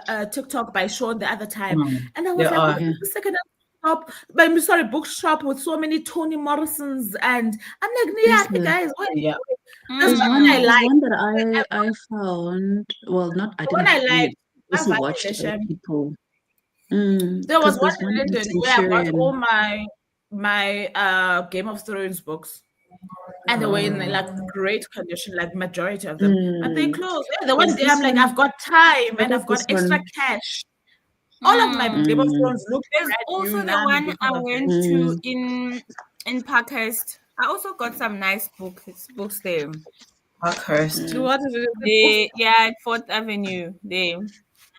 a TikTok by Sean the other time, and I was like, "What is the secondhand shop? I'm sorry, bookshop with so many Toni Morrisons?" And I'm like, "Yeah, guys, what?" There's one I like. one that I found. Well, not I The one didn't I read. like. Also watched people. There was Because one there's in one in London where I bought all Centurion. my Game of Thrones books. And they were in like great condition, like majority of them. But they closed. Yeah, the one day I'm like, I've got time and I've got extra cash. All of my Game of Thrones look there's brand also new the now one because I of went this. to in Parkhurst. I also got some nice books there. Parkhurst. What is it? At 4th Avenue. They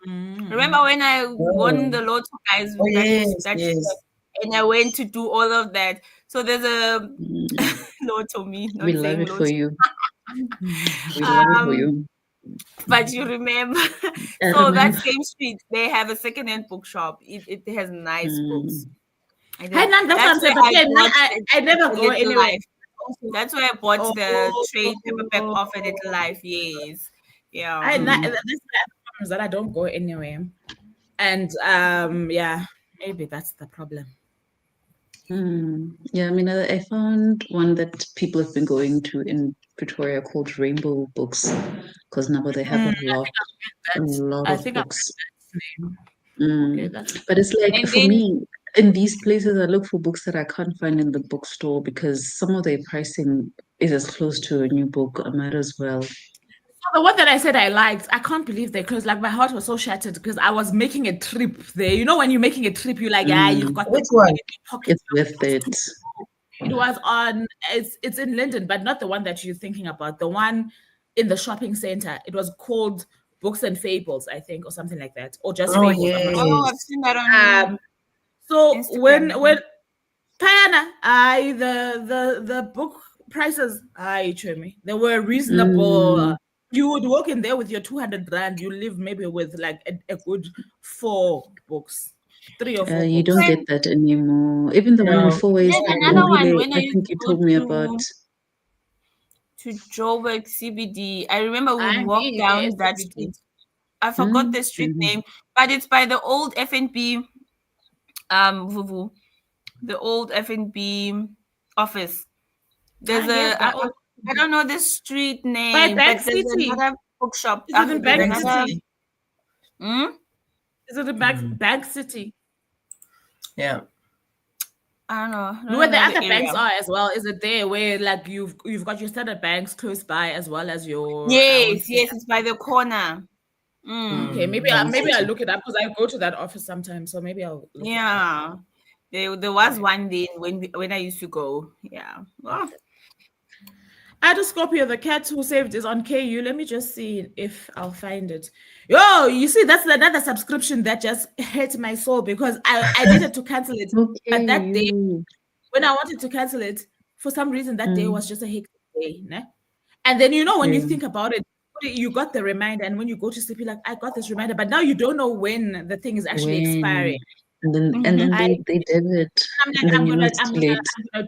remember when I won the lotto, guys? Oh, yes. And I went to do all of that. So there's a lotto me, not We love saying it lotto. for you. We love it for you. But you remember, I so that remember. same street, they have a secondhand bookshop. It has nice books. Hey, Nan, that's what I'm saying. But then I never go anywhere. Life. That's where I bought the trade paperback off at Little Life. Yes. Yeah. That's the problem is that I don't go anywhere. And yeah, maybe that's the problem. Yeah, I mean, I found one that people have been going to in Pretoria called Rainbow Books because now they have a lot of books. Okay, but it's like for me, in these places, I look for books that I can't find in the bookstore because some of their pricing is as close to a new book. I might as well. The one that I said I liked, I can't believe they closed. Like my heart was so shattered because I was making a trip there. You know, when you're making a trip, you're like, yeah, you've got which one? It's worth it. It was on. It's in London, but not the one that you're thinking about. The one in the shopping center. It was called Books and Fables, I think, or something like that, or just Fables. Yes. I've seen that on. So Instagram. when Payana, the book prices, they were reasonable. You would walk in there with your 200 rand, you live maybe with like a good 4 books. 3 or 4 You books. don't get that anymore. Even the one No. before is There's another one when I I used think to you go told me about. to Joburg CBD. I remember we would I walk need down the that SABD. street. I forgot the street name, but it's by the old FNB Vuvu, the old FNB office. There's Yes, that one. I don't know the street By name, Bank but there's City. another bookshop. Is it in There's Bank another. City? Hmm? Is it in Bank City? Yeah. I don't know. I Where don't the know other area. banks are as well. Is it there where like you've got your standard banks close by as well as your Yes, it's by the corner. Okay, maybe I'll look it up because I go to that office sometimes, so maybe I'll look it up. Yeah. There was one day when I used to go. Yeah. Oh. I had a Scorpio. The cat who saved is on KU. Let me just see if I'll find it. Yo, you see, that's another subscription that just hurt my soul because I needed to cancel it. But that day, when I wanted to cancel it, for some reason, that day was just a hectic day. Né? And then, when you think about it, you got the reminder. And when you go to sleep, you're like, I got this reminder. But now you don't know when the thing is actually expiring. And then they did it. I'm like, I'm gonna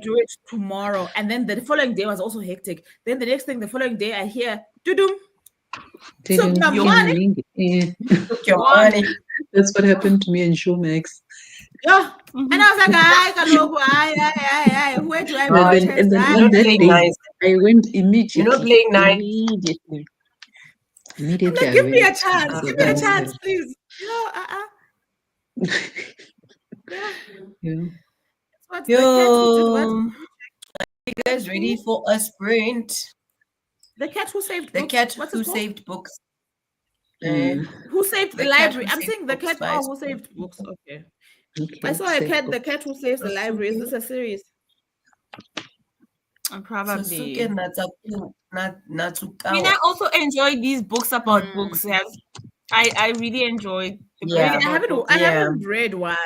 do it tomorrow. And then the following day was also hectic. Then the next thing, the following day, I hear, doo-doo. Took my money. Took your money. That's what happened to me in Showmax. Yeah. And I was like, where do I go? And then on that day, I went immediately. You're not playing nice. Immediately. I'm like, give me a chance. Give me a chance, please. Yeah. Yo, are you guys ready for a sprint? The cat who saved the books. cat What's who saved books. Who saved the library? I'm saying the cat who saved books. Okay. I saw a cat. The cat who saves the library. Is this a series? Probably. I mean, I also enjoy these books about books. Yes. I really enjoyed the book. I haven't read one.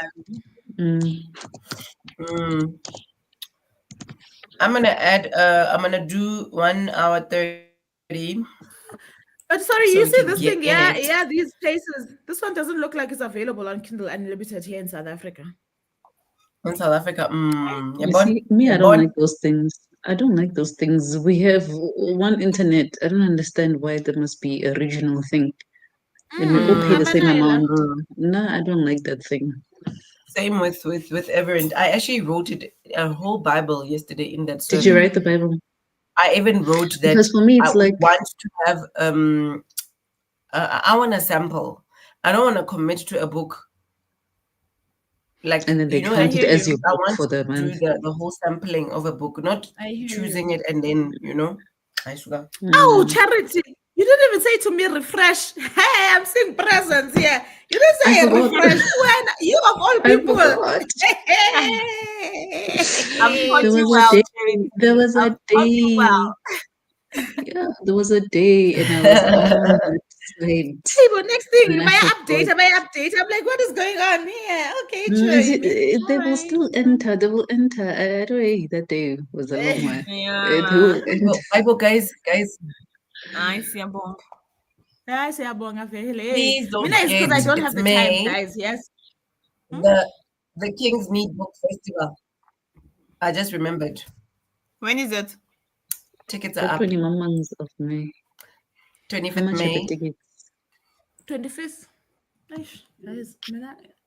I'm gonna do 1 hour 30. But sorry, so you see this thing, these places. This one doesn't look like it's available on Kindle Unlimited here in South Africa. In South Africa, see, I don't like those things. I don't like those things. We have one internet. I don't understand why there must be a regional thing. And we all pay the same amount. No, I don't like that thing. Same with Everend. I actually wrote a whole Bible yesterday in that sermon. Did you write the Bible? I even wrote that because for me, it's like want to have I want a sample. I don't want to commit to a book. Like, and then they count it as your book for the month. Do the whole sampling of a book, not choosing it and then Oh, Charity. You didn't even say to me refresh. Hey, I'm seeing presents here. You didn't say refresh. When you of all people. There was a day. Yeah, there was a day, and I was on that side. Hey, but next thing, my update. I'm like, what is going on here? Okay, true. They will still enter. They will enter. I don't know. That day was a long one. Yeah. Bible, guys. I see a bong. Please don't forget. Because I don't have the time, guys. Yes. The King's Meat Book Festival. I just remembered. When is it? Tickets are up. 21 months of May. 25th May. 25th.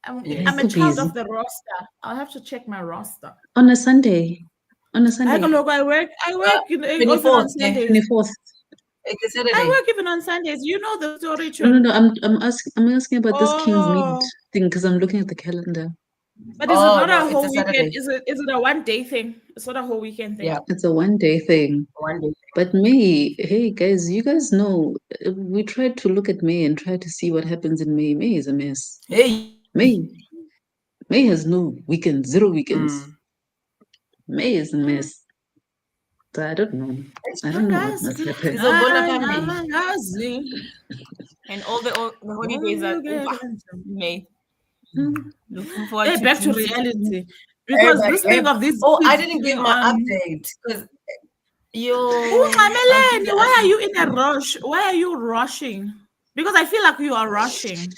I'm a child of the roster. I'll have to check my roster. On a Sunday. On a Sunday. I work 24th, on Sundays. 24th. It's a Saturday. I work even on Sundays. You know the story. No. I'm asking about this King's Meet thing because I'm looking at the calendar. But is it not a whole weekend? Is it a 1 day thing? It's not a whole weekend thing. Yeah, it's a 1 day thing. 1 day. But May, hey guys, you guys know we tried to look at May and try to see what happens in May. May is a mess. Hey, May has no weekends, 0 weekends. May is a mess. So I don't know. I don't know what must happen. And all the holidays are over. May. Looking forward back to reality. Because this thing of this. Oh, I didn't give my update because why are you in a rush? Why are you rushing? Because I feel like you are rushing.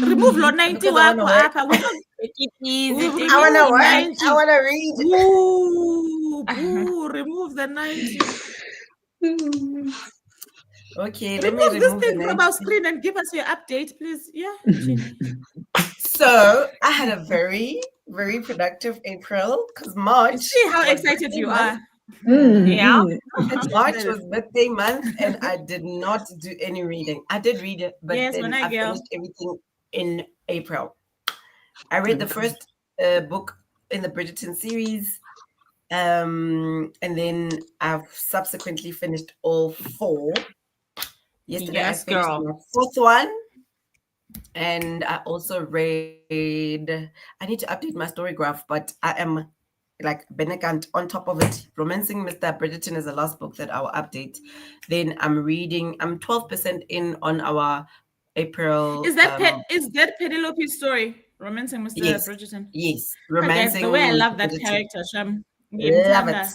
Remove lo 90 Because I wanna wako work. apha. We're not. Take it easy. We Take I remove wanna the work. 90. I wanna read. Boo, boo, remove the 90. Okay, let me Remove this remove the thing from 90. our screen and give us your update, please. Yeah, Ginny. So I had a very, very productive April because March See how was excited birthday you month. are. Yeah. March was birthday month, and I did not do any reading. I did read it, but Yes, then when I I go. finished everything in April. I read the first book in the Bridgerton series, and then I've subsequently finished all 4. Yesterday I Yes, finished girl. my 4th one, and I also read. I need to update my story graph, but I am like Benegant on top of it. Romancing Mr. Bridgerton is the last book that I will update. Then I'm reading. I'm 12% in on our April. Is that Penelope's story? Romancing Mr. Yes, Bridgerton. yes. Oh, guys, the Romancing way I Mr. love that Bridgerton. character, Sham. Love it.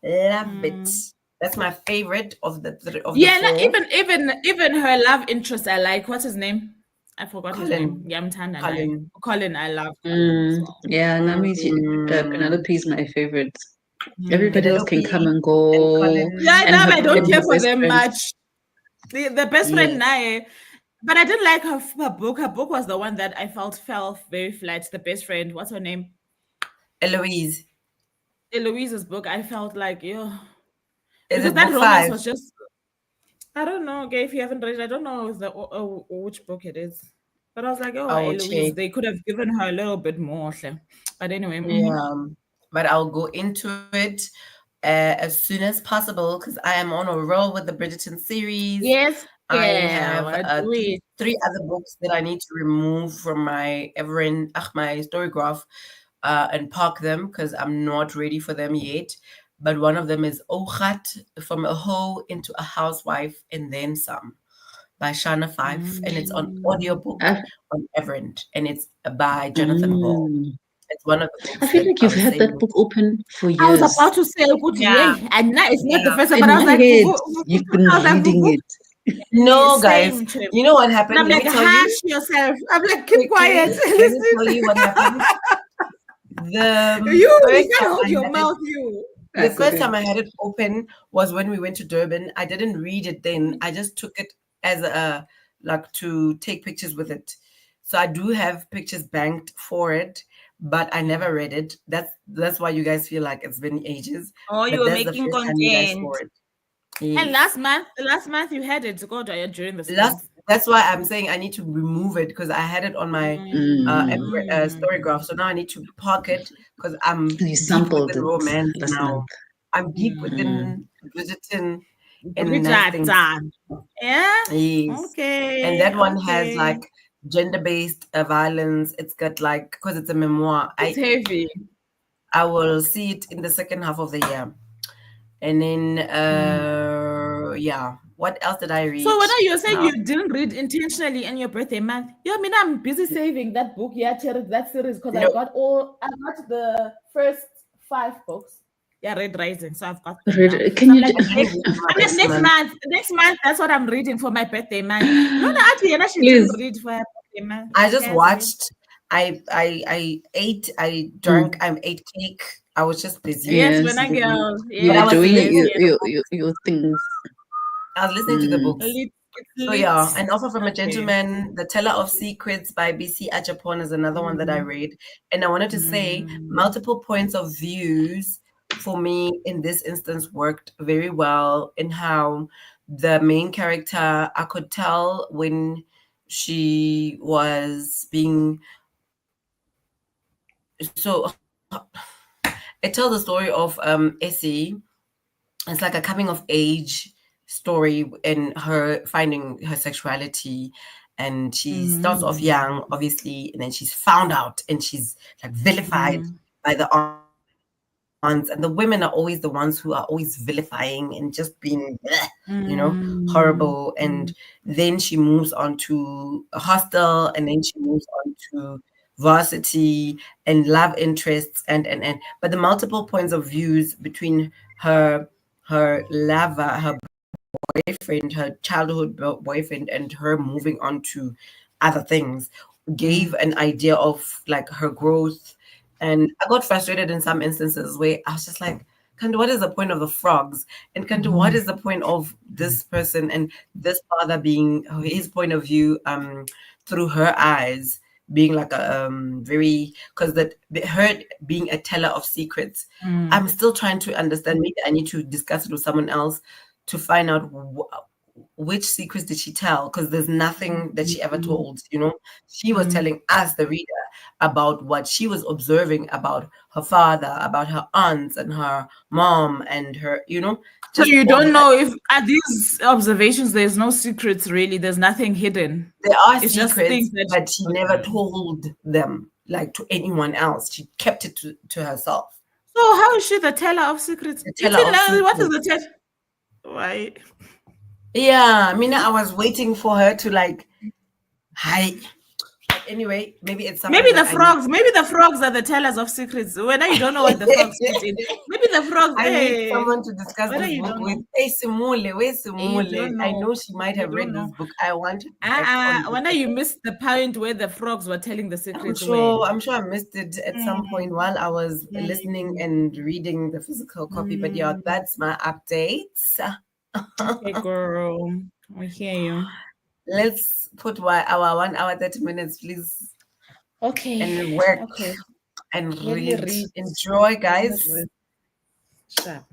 Love it. Mm. That's my favorite of the Yeah, the 4. even her love interest I like. What's his name? I forgot his name. Colin. Yamtanda. Colin. Colin, I love Colin as well. Yeah, Mm. Penelope is my favorite. Everybody else can come Penelope and and go. Colin. Yeah, And now her I don't and care her for best them friend. much. The best friend Yes. Nae. But I didn't like her book. Her book was the one that I felt fell very flat. The best friend, what's her name? Eloise. Eloise's book. I felt like, yo, Is because it that book romance 5? was just. I don't know. Okay, if you haven't read it, I don't know which book it is. But I was like, oh, I will Eloise, check. they could have given her a little bit more. But anyway, Yeah, but I'll go into it as soon as possible because I am on a roll with the Bridgerton series. yes, I yeah, have do it. 3 other books that I need to remove from my my story graph and park them because I'm not ready for them yet. But one of them is Ochat, From a Hoe into a Housewife and Then Some by Shana Fife, and it's on audiobook I, on Everend, and it's by Jonathan Ball. It's one of the I books feel that like I you've was had that saying. book open for I was years. about to say, Yeah. and now it's not the Yeah. first time, In but I was my like, head, you've been I was like, reading it. No, guys, same trip. you know what And happened? I'm Let like, me tell you hush yourself. I'm like, keep quickly. quiet. Let me tell you what happened. The You first can't time hold I your had mouth, you. the first time I had it open was when we went to Durban. I didn't read it then. I just took it as a like to take pictures with it. So I do have pictures banked for it, but I never read it. That's why you guys feel like it's been ages. Oh, you But were that's the making first time you guys content. saw it. And Yes. last month you had it, God, during the streams. That's why I'm saying I need to remove it because I had it on my story graph. So now I need to park it because I'm You deep sampled within it romance last now. month. I'm deep within Bridgerton and nice things. Bridgerton. Yeah. Yes. Okay. And that one has okay. like gender-based violence. It's got like because it's a memoir. It's heavy. I will see it in the second half of the year. And then yeah. What else did I read? So when you're saying No. you didn't read intentionally in your birthday month, yeah, I mean I'm busy saving that book, yeah, that series because No. I got the first 5 books. Yeah, Red Rising. So I've got them now. Can So you? I'm like, I didn't read my I'm like birthday month. next month, that's what I'm reading for my birthday month. No, actually, she Please. didn't read for her birthday month. I just Yes, watched. I ate. I drank. I ate cake. I was just busy. Yes, Yes, when I girl. you But I were Yes, was doing listening yes. to the books. your things. I was listening to the books. So yeah, An Offer from a Okay. Gentleman, The Teller of Secrets by BC Ajapon is another one that I read. And I wanted to say multiple points of views for me in this instance worked very well in how the main character, I could tell when she was being so it tells the story of Essie. It's like a coming of age story in her finding her sexuality, and she starts off young obviously, and then she's found out and she's like vilified by the aunts, and the women are always the ones who are always vilifying and just being bleh, horrible. And then she moves on to a hostel, and then she moves on to varsity and love interests, and but the multiple points of views between her lover, her boyfriend, her childhood boyfriend, and her moving on to other things, gave an idea of like her growth. And I got frustrated in some instances where I was just like, Kandu, what is the point of the frogs? And Kandu, what is the point of this person and this father being his point of view through her eyes, being like a very, because that her being a teller of secrets. I'm still trying to understand. Maybe I need to discuss it with someone else to find out which secrets did she tell, because there's nothing that she ever told. She was telling us, the reader, about what she was observing about her father, about her aunts and her mom and her, So just you all don't the, know if at these observations there's no secrets really. There's nothing hidden. there are It's just secrets, things that but she never told them like to anyone else. She kept it to herself. So how is she the teller of secrets? The It's teller of in what is secrets. the teller? Why? Yeah, I mean, I was waiting for her to like, hi. Anyway, maybe it's something Maybe the that I need. frogs are the tellers of secrets. Whether you don't know what the frogs fit in. Maybe the frogs, I need hey, someone to discuss whether this you book don't with. know. Hey, Simule, where's You Simule? don't I know. know she might You have don't read this know. book. I want to get on this Whether book. you missed the point where the frogs were telling the I'm secrets sure, when. I'm sure I missed it at some point while I was listening and reading the physical copy. But yeah, that's my update. Okay, girl. I hear you. Let's put our 1 hour 30 minutes, please, Okay. and work Okay. and Let me read. read. Enjoy, Let me guys. read. Sharp.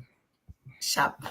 Sharp.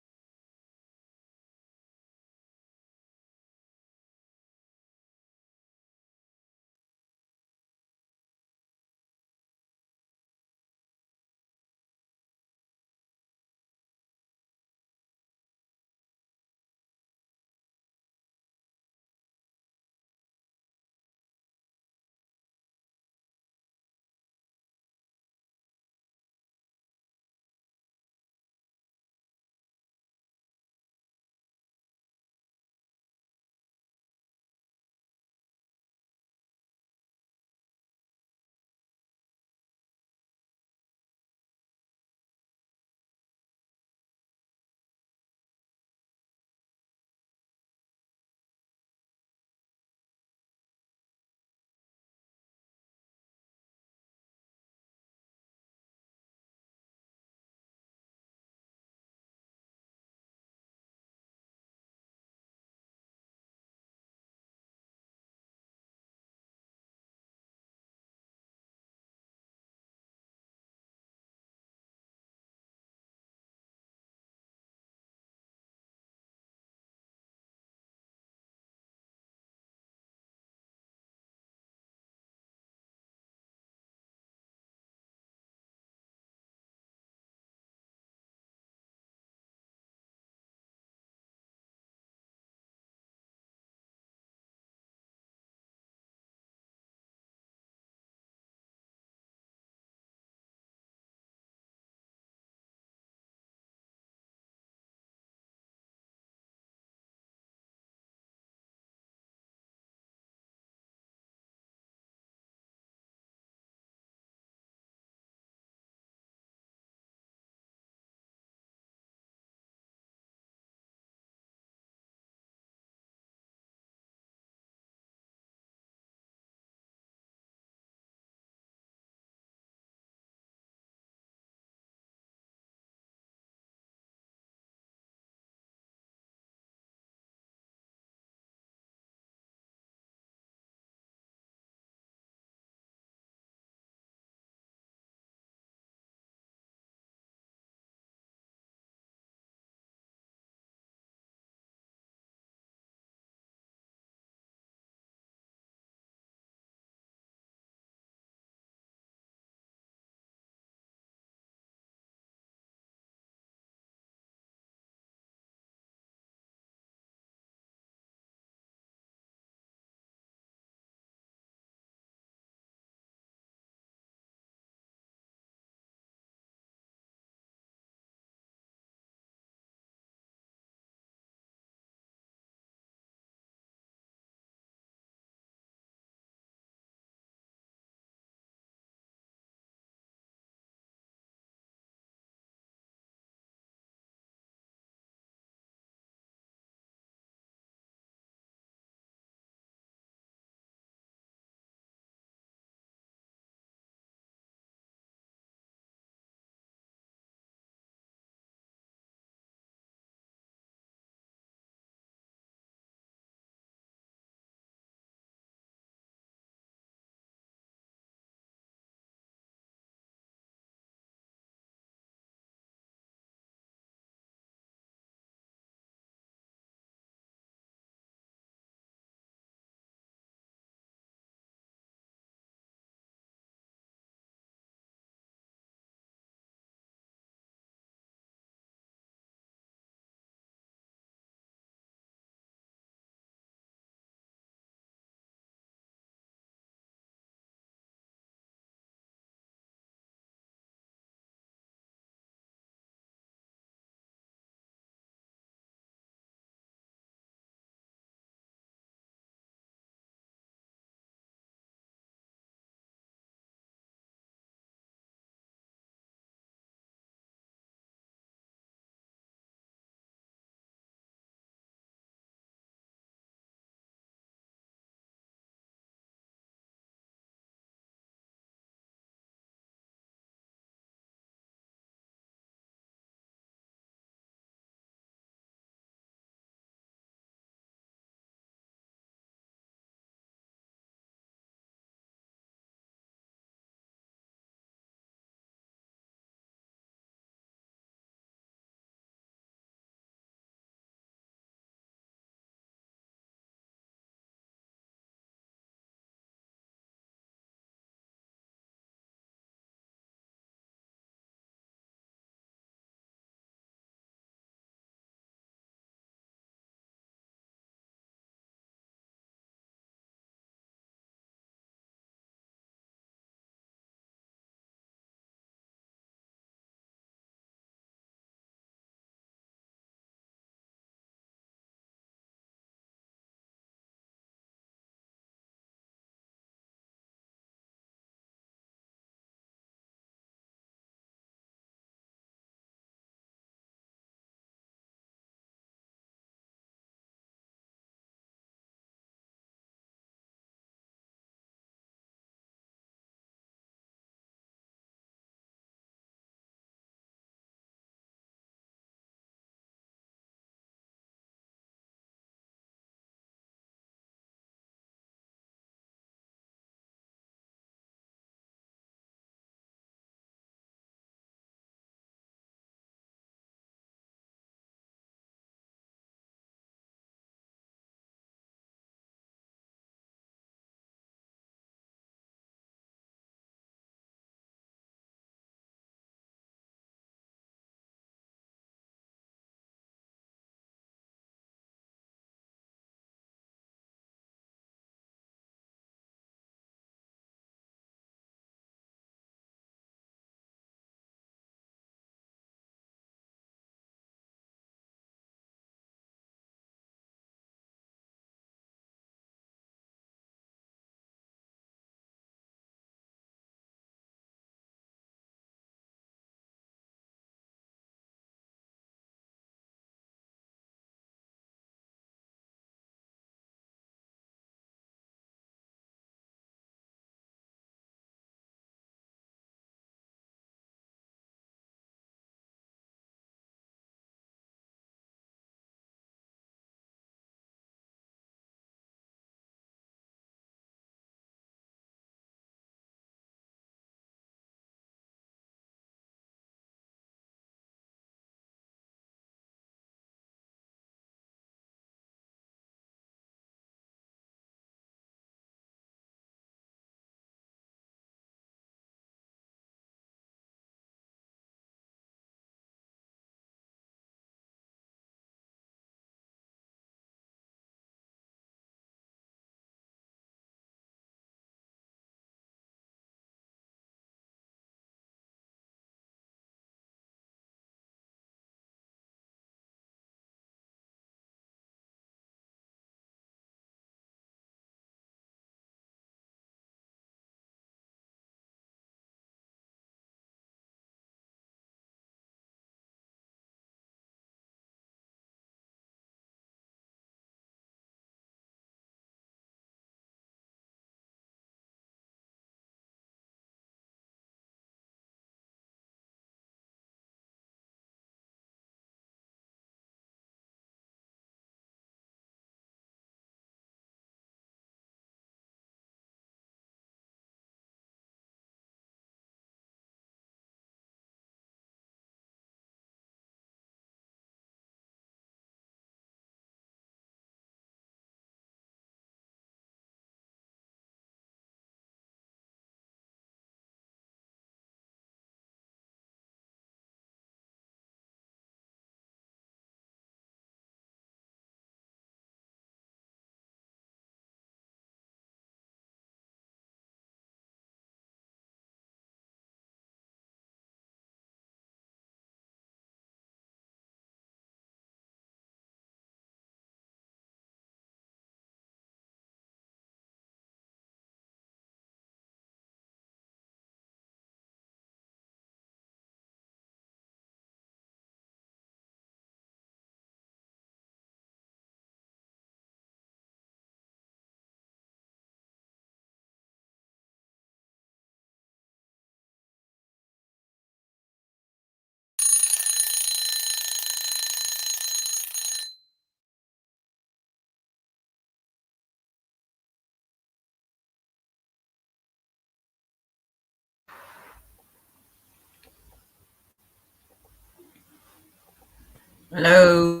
Hello.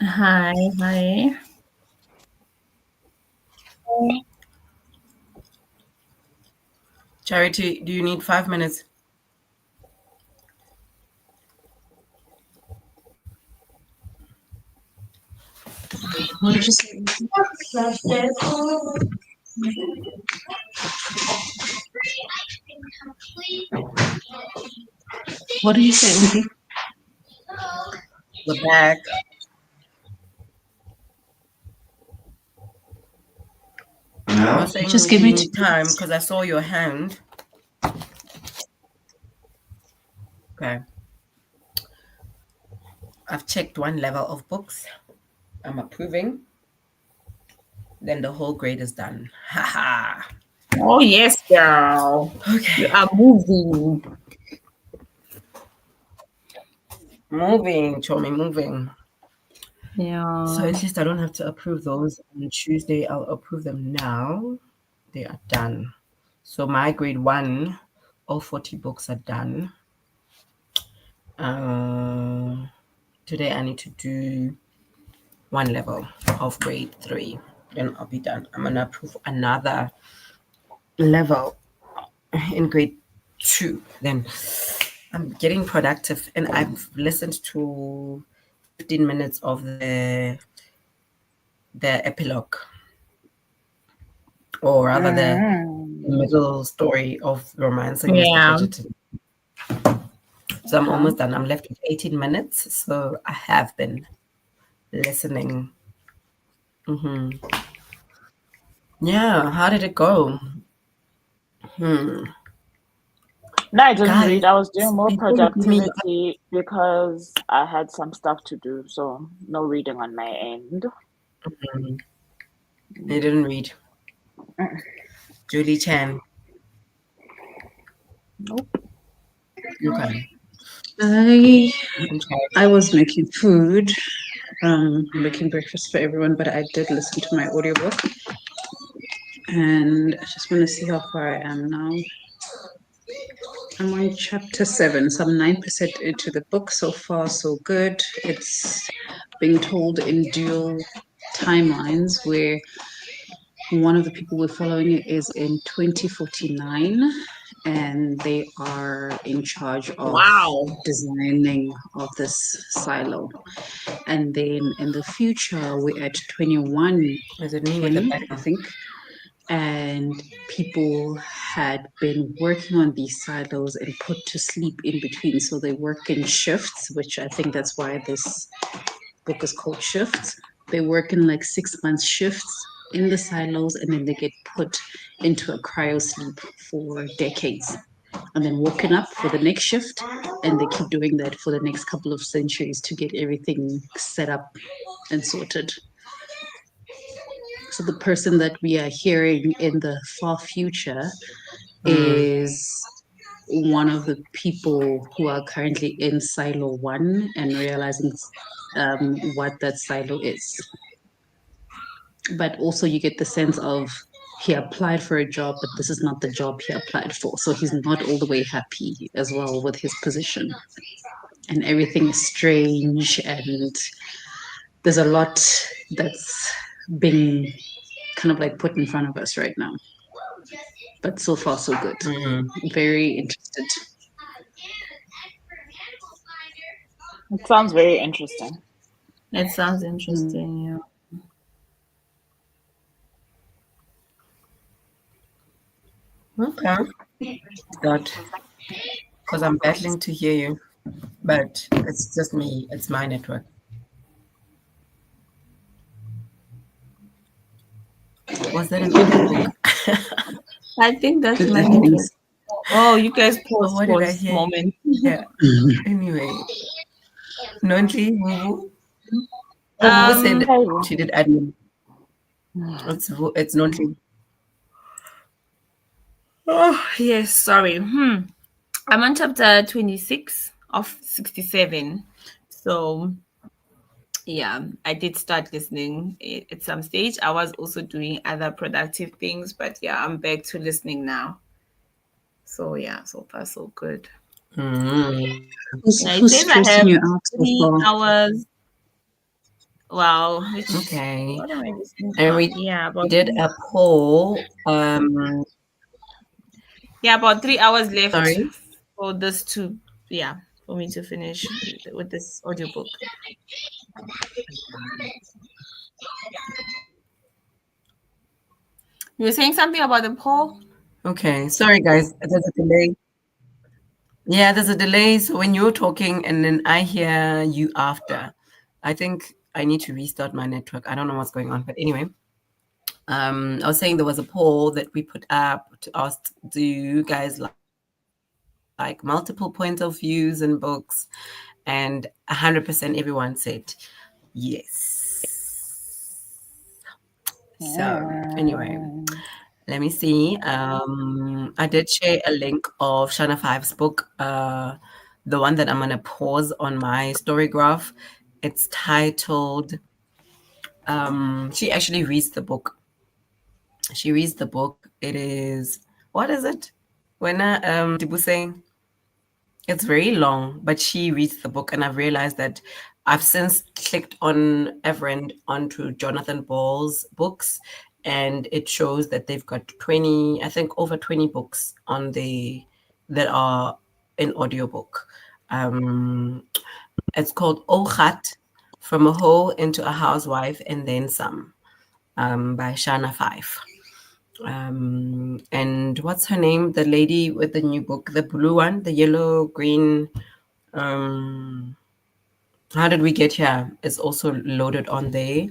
Hi, hi. Charity, do you need 5 minutes? What did you say? What did you say, Auntie? We're back. I was Just saying, give do me you 2 need time? minutes. Because I saw your hand. Okay. I've checked one level of books. I'm approving. Then the whole grade is done. Haha. Oh yes, girl. You Okay. are moving. Moving, Chomi, moving. Yeah. So at least I don't have to approve those on Tuesday. I'll approve them now. They are done. So my grade one, all 40 books are done. Today I need to do one level of grade three. Then I'll be done. I'm gonna approve another level in grade two. Then I'm getting productive, and I've listened to 15 minutes of the epilogue, or rather the middle story of Romancing Mr. Yeah. Bridgerton. So I'm almost done. I'm left with 18 minutes. So I have been listening. Yeah, how did it go? No, I didn't Guys, read. I was doing more before you give me productivity because I had some stuff to do, so no reading on my end. you didn't read Julie Chan. Nope. Okay. I I'm I was making food, making breakfast for everyone, but I did listen to my audiobook, and I just want to see how far I am now. I'm on chapter 7, so I'm 9% into the book. So far, so good. It's being told in dual timelines where one of the people we're following is in 2049, and they are in charge of Wow. designing of this silo. And then in the future, we're at Is it me with the 2110, I background? think, and people had been working on these silos and put to sleep in between. So they work in shifts, which I think that's why this book is called Shifts. They work in like 6 month shifts in the silos, and then they get put into a cryo sleep for decades and then woken up for the next shift, and they keep doing that for the next couple of centuries to get everything set up and sorted. So the person that we are hearing in the far future is one of the people who are currently in silo one and realizing what that silo is. But also you get the sense of he applied for a job, but this is not the job he applied for. So he's not all the way happy as well with his position. And everything is strange, and there's a lot that's being kind of like put in front of us right now. But so far, so good. Very interested. It sounds very interesting. It sounds interesting. Yeah. Okay. Good. Because I'm battling to hear you, but it's just me. It's my network. Was that an audiobook? I think that's Good my network. evenings. Oh, you guys Or what did I pause hear? moment. Yeah. Anyway, Nonti, Vuvu. Oh, Vuvu said Um. Hey, she did admin. It's Nonti. Oh yes. Sorry. I'm on chapter 26 of 67. So yeah, I did start listening at some stage. I was also doing other productive things, but yeah, I'm back to listening now. So yeah, so far so good. Who's, Yeah, it who's says I stressing have you out so 3 hours. Wow. Which, Okay. what am I listening And about? we Yeah, about did a poll. yeah, about 3 hours left Sorry. for this to yeah, for me to finish with this audiobook. You were saying something about the poll? Okay. Sorry, guys. There's a delay. Yeah, there's a delay. So when you're talking and then I hear you after, I think I need to restart my network. I don't know what's going on, but anyway, I was saying there was a poll that we put up to ask, do you guys like multiple points of views in books? And 100% everyone said yes. So anyway, let me see. I did share a link of Shana Five's book, the one that I'm gonna pause on my story graph. It's titled. She actually reads the book. She reads the book. It is, what is it? When Dibu saying it's very long, but she reads the book, and I've realized that I've since clicked on Everend onto Jonathan Ball's books, and it shows that they've got 20, I think over 20 books on the that are in audiobook. It's called Ochat, From a Hoe into a Housewife and Then Some, by Shana Five. And what's her name? The lady with the new book, the blue one, the yellow, green. Um, How Did We Get Here is also loaded on there,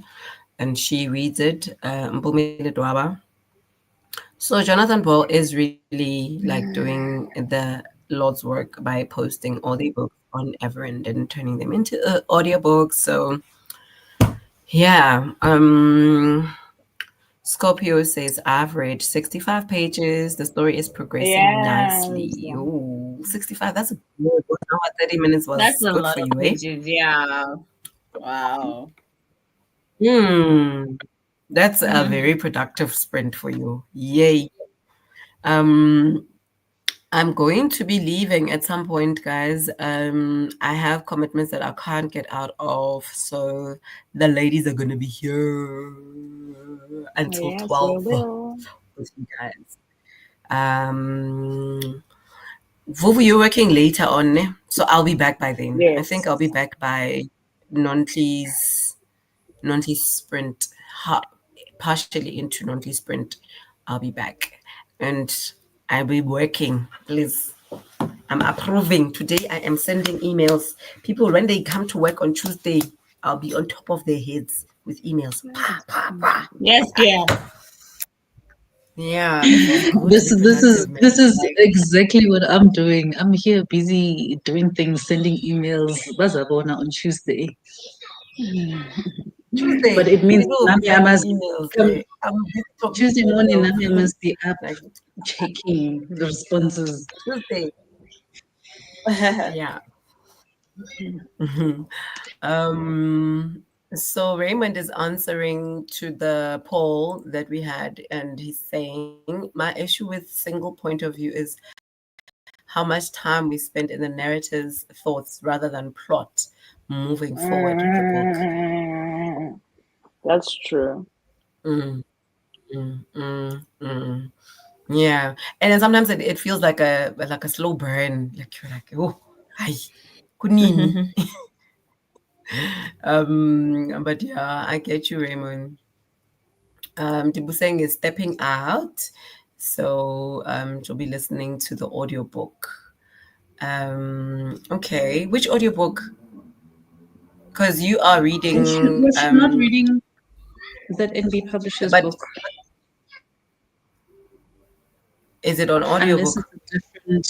and she reads it. Mpumi Dwaba. So Jonathan Ball is really like doing the Lord's work by posting audiobooks on Everend and turning them into audiobooks. So yeah, Scorpio says average 65 pages. The story is progressing Yes. nicely. Ooh, 65, that's a good 1 hour, 30 minutes was That's a good lot for of you, eh? pages. Yeah. Wow. Hmm. That's a Mm-hmm. very productive sprint for you. Yay. Um, I'm going to be leaving at some point, guys. I have commitments that I can't get out of, so the ladies are gonna be here until Yes, we 12 will. with you guys. Um, Vuvu, you're working later on, ne? So I'll be back by then. I think I'll be Yes. back by Nontli's sprint, partially into Nontli sprint. I'll be back, and I'll be working. Please, I'm approving. Today I am sending emails. People, when they come to work on Tuesday, I'll be on top of their heads with emails. Pa, pa, pa. Yes, yeah. Yeah, it feels good to this be this is productive, man. this is Like exactly what I'm doing. I'm here busy doing things, sending emails. Bazabona on Tuesday. Tuesday, But it means people will be Nami, I sending must emails. come I'm busy talking Tuesday to morning. myself. Nami, I must be up Like checking the responses. Tuesday, yeah. Um, so Raymond is answering to the poll that we had, and he's saying, my issue with single point of view is how much time we spend in the narrator's thoughts rather than plot moving forward in the book. That's true. Mm, mm. Yeah, and then sometimes it feels like a slow burn. Like you're like, oh, hi, kunini. But yeah, I get you, Raymond. Dibuseng is stepping out, so she'll be listening to the audiobook. Okay, which audiobook? Because you are reading. Was she not reading that NB Publishers But book? is it on Unless audiobook? it's a different.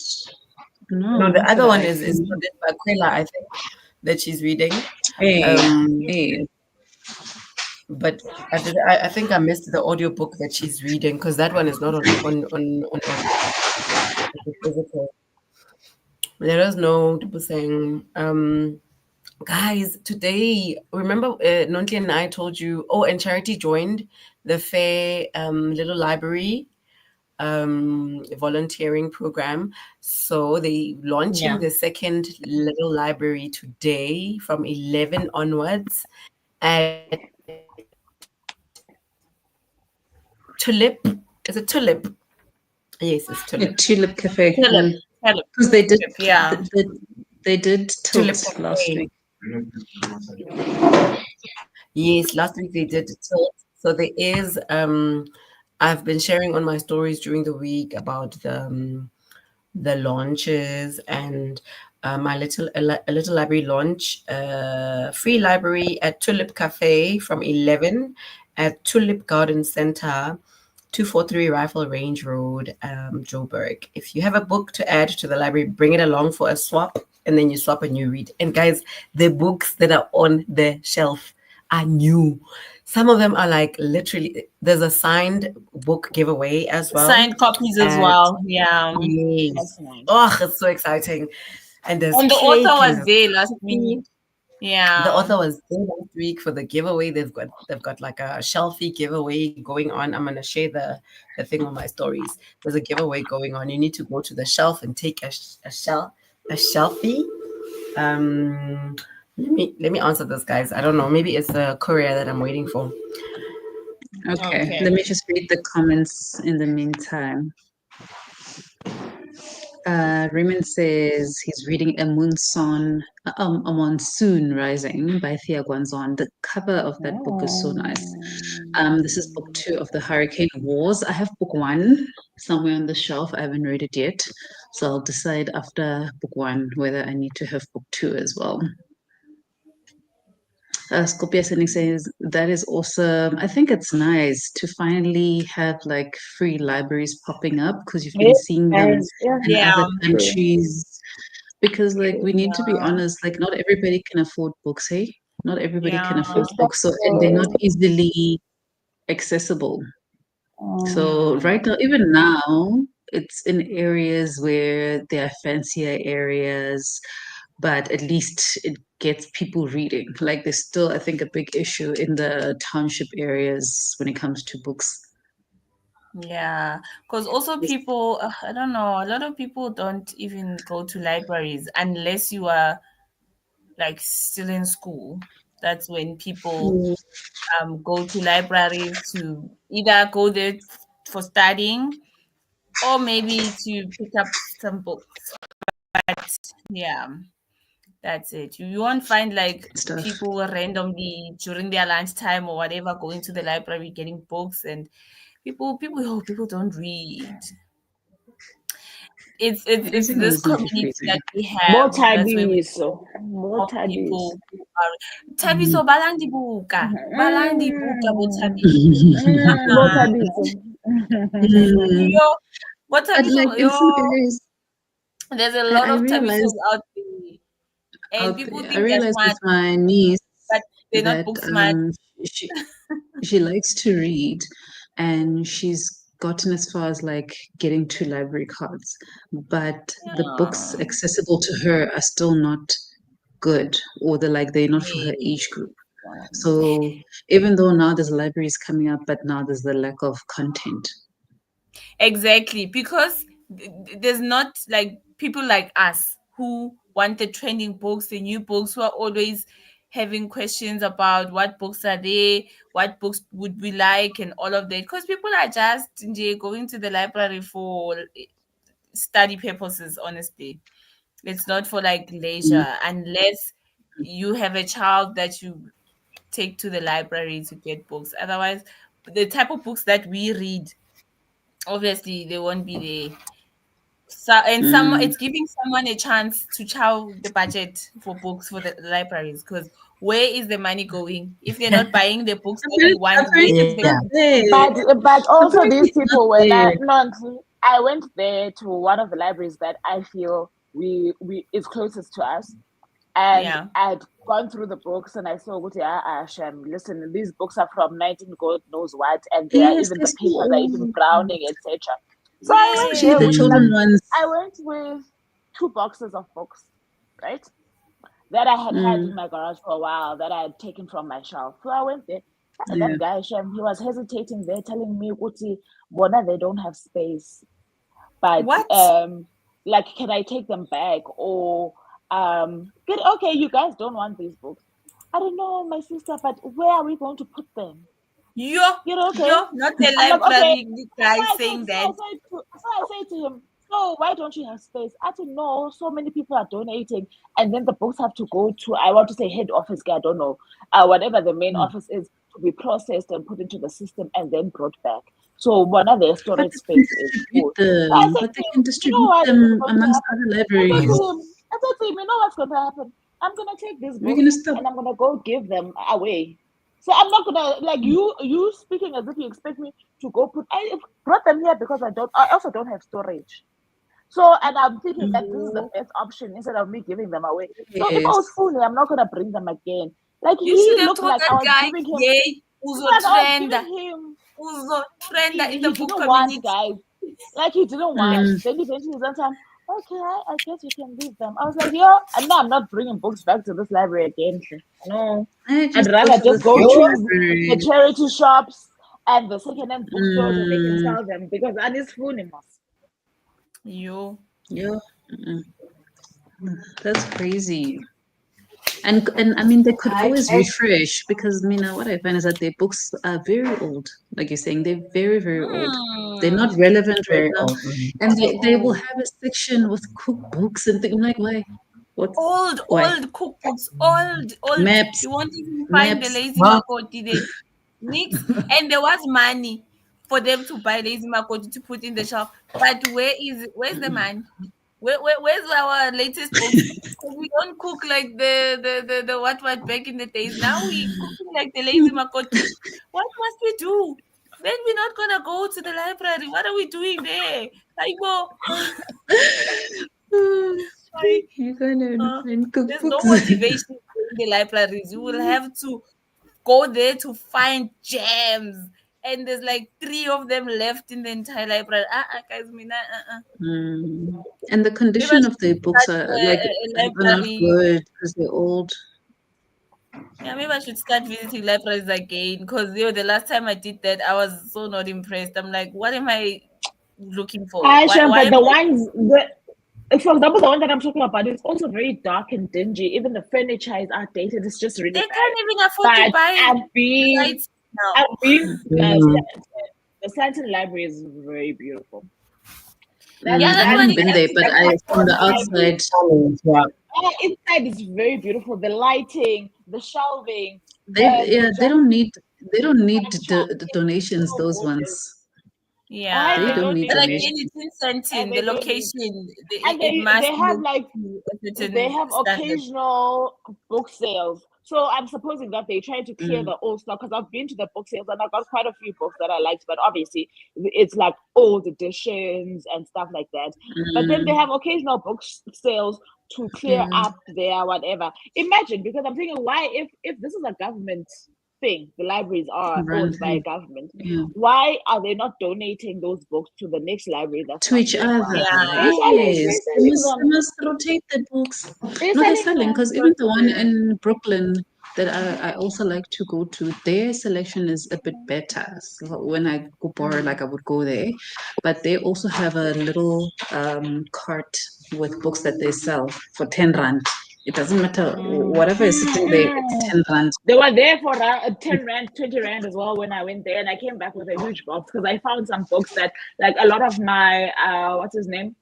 No, No, the not that other one I is can. Student by Aquila, I think, that she's reading. Hey, Um, hey. but I think I missed the audiobook that she's reading because that one is not on audio. It's physical. Let us know, people saying, guys, today, remember Nonti and I told you, oh, and Charity joined the fair little library volunteering program. So they launching the second little library today from 11 onwards at Tulip. Is it Tulip? Yes, it's Yeah, Tulip. Tulip Cafe. Philip, Because they did, yeah. they did Tulip Tilt last Cafe. week. Yes, last week they did tilt. So there is I've been sharing on my stories during the week about the launches and my a little library launch, free library at Tulip Cafe from 11 at Tulip Garden Center, 243 Rifle Range Road, Joburg. If you have a book to add to the library, bring it along for a swap, and then you swap and you read. And guys, the books that are on the shelf are new. Some of them are like literally, there's a signed book giveaway as well. Signed copies as At, well. Yeah. yes. That's nice. Oh, it's so exciting. And there's And the cake author and was there's there last tea. week. Yeah. The author was there last week for the giveaway. They've got like a shelfie giveaway going on. I'm gonna share the thing on my stories. There's a giveaway going on. You need to go to the shelf and take a shelfie. Let me answer this, guys. I don't know. Maybe it's the courier that I'm waiting for. Okay, let me just read the comments in the meantime. Raymond says he's reading a monsoon rising by Thea Guanzon. The cover of that book is so nice. This is book 2 of the Hurricane Wars. I have book 1 somewhere on the shelf. I haven't read it yet, so I'll decide after book 1 whether I need to have book 2 as well. Skopia Sending says that is awesome. I think it's nice to finally have like free libraries popping up because you've been seeing them in other countries. Because like we need to be honest, like not everybody can afford books, hey? Not everybody can afford books, so and they're not easily accessible. So right now, even now, it's in areas where there are fancier areas, but at least it gets people reading. Like there's still, I think, a big issue in the township areas when it comes to books. Yeah, because also people, I don't know, a lot of people don't even go to libraries unless you are like still in school. That's when people go to libraries to either go there for studying or maybe to pick up some books. But yeah, that's it. You won't find like Stuff. people randomly during their lunchtime or whatever going to the library getting books, and people don't read. It's It is this always need community freezing. that we More have. That's where we tabbies. More more tabbies. people who are Tabiso balang dibuka. Balang dibuka bo Tabi. More tabbies. Yo, what But like Tabiso in some yo, areas, there's a lot I of Tabisos realized out there. And people I think they're realized with smart, my niece but they're not that book smart. she she likes to read, and she's gotten as far as like getting 2 library cards, but the books Yeah. accessible to her are still not good, or they're not for her age group. Yeah. So even though now there's libraries coming up, but now there's the lack of content. Exactly, because there's not like people like us who want the trending books, the new books, who are always having questions about what books are there, what books would we like, and all of that. Because people are just going to the library for study purposes, honestly. It's not for like Mm. leisure, unless you have a child that you take to the library to get books. Otherwise, the type of books that we read, obviously they won't be there. So and some Mm. it's giving someone a chance to chow the budget for books for the libraries, because where is the money going if they're not buying the books that we want? Where Apparently is it's the Yeah. not there. But also Apparently these it's not people when there. I went there to one of the libraries that I feel we is closest to us, and Yeah. I'd gone through the books and I saw Shem, listen, these books are from 19 God knows what, and they are Yes, even the there's papers are even browning, etc. So I went Yes. there especially the with children ones. I went with 2 boxes of books, right? That I had in my garage for a while that I had taken from my shelf. So I went there. That guy, Shem, he was hesitating there, telling me, Uti, Bona, they don't have space. But What? like, can I take them back? Or okay, you guys don't want these books. I don't know, my sister, but where are we going to put them? You're Okay. not the I'm like, library okay. guy So saying that. I say to him, so why don't you have space? I don't know. So many people are donating, and then the books have to go to, I want to say head office, I don't know, whatever the main office is, to be processed and put into the system and then brought back. So one of their But storage they space can is distribute full. So I them. said But to they him, can you know distribute what is them going to amongst happen? other I libraries. said to him, you know what's going to happen? I'm going to take these We're books gonna stop. and I'm going to go give them away. So I'm not gonna like you speaking as if you expect me to go put. I brought them here because I also don't have storage. So and I'm thinking that this is the best option instead of me giving them away. So if I was Yes. fooling, I'm not gonna bring them again. Like You he should have looked told like I that was guy, giving him. yay, Like I was trenda. giving him. In the He book didn't community. want, guys. Like he didn't want. Mm. Then eventually he's time. Okay, I guess you can leave them. I was like, yeah, and no, I'm not bringing books back to this library again. No, I I'd just go rather to the just go free to the library. charity shops and the second-hand bookstores where they can Mm. sell them because that is fooling us. You. Yeah. Mm. That's crazy. And I mean, they could always refresh because Mina, what I find is that their books are very old. Like you're saying, they're very, very old. They're not relevant right now. And they will have a section with cookbooks and things. I'm like, why? What? Old Why? cookbooks. Old. Maps. You won't even find the Maps. lazy makoti there. Nix. And there was money for them to buy lazy makoti to put in the shop. But where's the money? Where's our latest books? Because we don't cook like the what back in the days. Now we cooking like the lazy makoti. What must we do? Then we're not gonna go to the library. What are we doing there? Like, well, sorry. You're gonna find There's no cookbooks. motivation in the libraries. You will have to go there to find gems. And there's like 3 of them left in the entire library. Guys, Mm. And the Maybe I condition of the should books start are like a are not library. good because they're old. Yeah, maybe I should start visiting libraries again because the last time I did that, I was so not impressed. I'm like, what am I looking for? Why But am the I? ones for example, the one that I'm talking about is also very dark and dingy. Even the furniture is outdated. It's just They really bad. can't even afford to But buy rights now. the Stanton Library is very beautiful. Yeah, I that one haven't is been there, but I from the library. outside. Inside is very beautiful. The lighting, the shelving. They don't need the donations. So Those gorgeous. ones. Yeah, They don't need but again, donations. it's in Sentin, And the they don't need. location, And it must they have look like to a they certain have standard. occasional book sales. So I'm supposing that they try to clear Mm. the old stock because I've been to the book sales and I got quite a few books that I liked, but obviously it's like old editions and stuff like that. But then they have occasional book sales to clear up their whatever. Imagine, because I'm thinking, why if this is a government thing, the libraries are owned by a government. Yeah. Why are they not donating those books to the next library that's To not each nearby? other. Yeah. They're Yes, selling they them. must rotate the books. They're No, they're selling selling them. because even the one in Brooklyn that I also like to go to, their selection is a bit better. So when I go borrow, like I would go there, but they also have a little cart with books that they sell for 10 rand. It doesn't matter whatever is sitting there, it's 10 rand. They were there for 10 rand, 20 rand as well when I went there, and I came back with a huge box because I found some books that, like a lot of my, what's his name?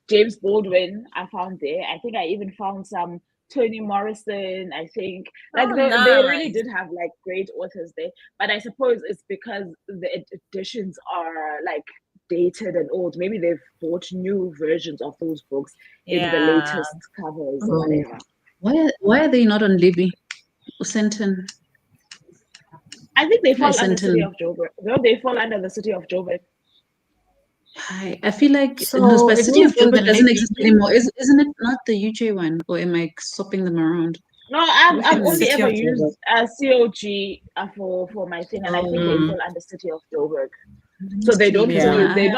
James Baldwin, I found there. I think I even found some Toni Morrison, I think. Like they really Nice. did have like great authors there. But I suppose it's because the editions are like dated and old. Maybe they've bought new versions of those books in the latest covers or whatever. Why are they not on Libby? Usenton. I think they fall under the Senton. city of Joburg. No, they fall under the city of Joburg. I feel like So no, but it City of means they Joburg will doesn't live exist anymore. Isn't it not the UJ one? Or am I swapping them around? No, I've Which one only City ever of used Joburg. COG for my thing, and I think they fall under city of Joburg. So they don't Yeah. they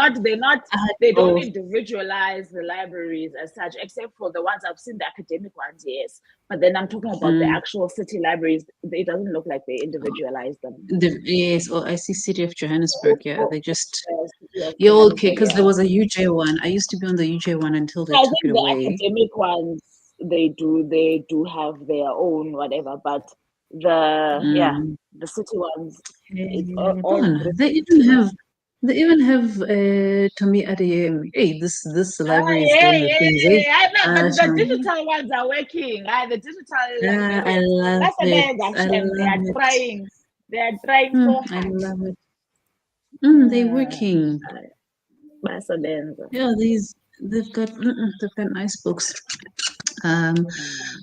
don't individualize the libraries as such, except for the ones I've seen, the academic ones, yes. But then I'm talking about the actual city libraries. It doesn't look like they individualize them. Yes, or I see City of Johannesburg. Yeah, they just. City of You're okay, Johannesburg, because yeah. there was a UJ one. I used to be on the UJ one until they I took think it the away. academic ones they do have their own whatever, but the city ones it's all Bona, they even have Tommy Adeyemi. Hey, this library is doing the things. Eh? I know, but the Shame. digital ones are working. The digital I love that's it. they are trying. They are trying so I hard. love it. They're working. Yeah, they've got nice books.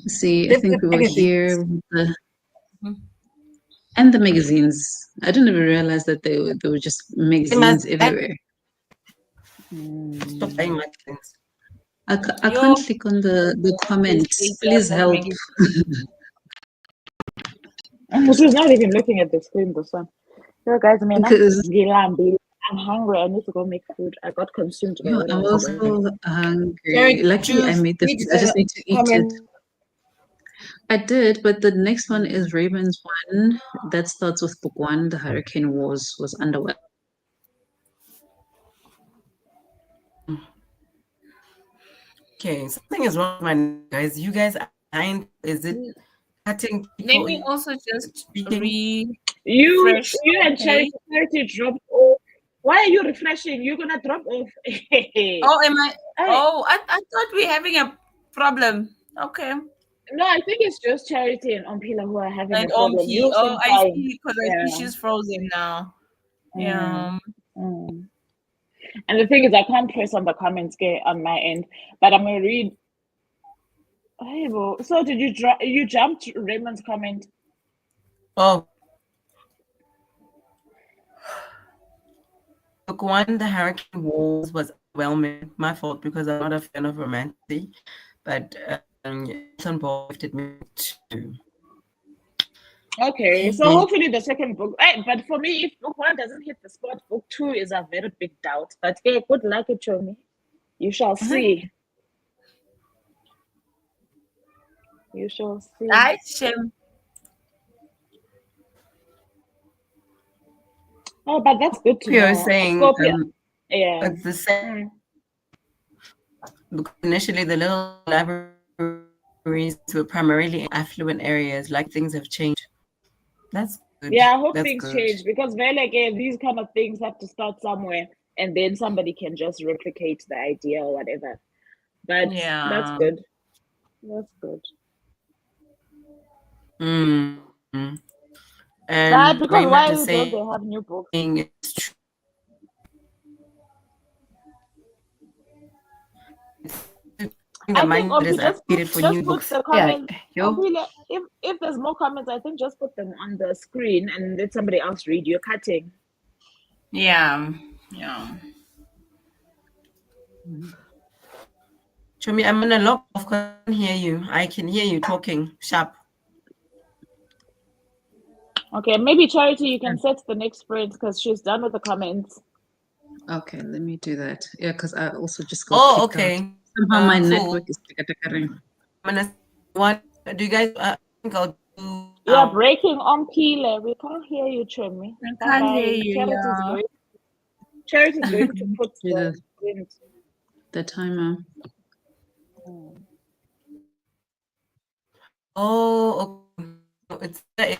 See, I They've think got we were here magazines. with and the magazines. I didn't even realize that they were just magazines everywhere. Stop buying magazines. I can't click on the comments. Please help. She's not even looking at the screen, this one. So guys, I'm hungry. I need to go make food. I got consumed by what I I'm was also hungry. Jerry, Luckily, I made the food. I just need to eat comment. it. I did, but the next one is Raven's one. That starts with book one. The Hurricane Wars was underway. Okay, something is wrong with my guys. You guys are behind. Is it cutting people? Let me also just speaking? You and okay? Charity dropped off. Why are you refreshing? You're gonna drop off. Oh, am I? Oh, I thought we're having a problem. Okay. No, I think it's just Charity and Ompila who are having And a problem. Ompi. Oh, I fine. see, because I see she's frozen now. Yeah. And the thing is, I can't press on the comments on my end, but I'm gonna read. Hey, Bo. So did you jumped Raymond's comment? Oh. Book one, The Hurricane Wars was overwhelming. My fault, because I'm not a fan of romantic, but Ethan Ball gifted me too. Okay, so hopefully the second book. But for me, if book one doesn't hit the spot, book two is a very big doubt. But good luck, Chomi. You shall see. You shall see. Hi, Shem. Oh, but that's good to know. You're saying it's the same. Because initially the little libraries were primarily in affluent areas. Like, things have changed. That's good. Yeah, I hope things change, because again, these kind of things have to start somewhere, and then somebody can just replicate the idea or whatever. But that's good. That's good. And because why don't they have new books? It's true. I think just put the comments. If there's more comments, I think just put them on the screen and let somebody else read. You're cutting. Yeah. Chomi, I'm gonna log off because I can hear you. I can hear you talking sharp. Okay, maybe Charity, you can set the next sprint because she's done with the comments. Okay, let me do that. Yeah, because I also just got kicked out. Somehow my network is what do you guys I think I'll do? You're breaking on Pile. We can't hear you, Chomi. I can't hear you. Charity's going to put the timer. Oh, it's the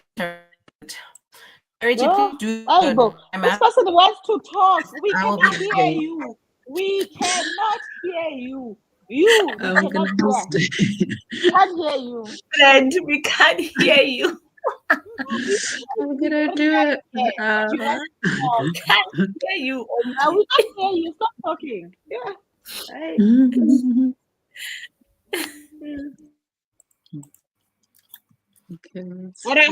Charity, please do this person wants to talk. We cannot hear you. We cannot hear you. We can't hear you. Friend, we can't hear you. I'm gonna do it. We can't hear you. We can't hear you. Stop talking. Yeah. Right. Okay.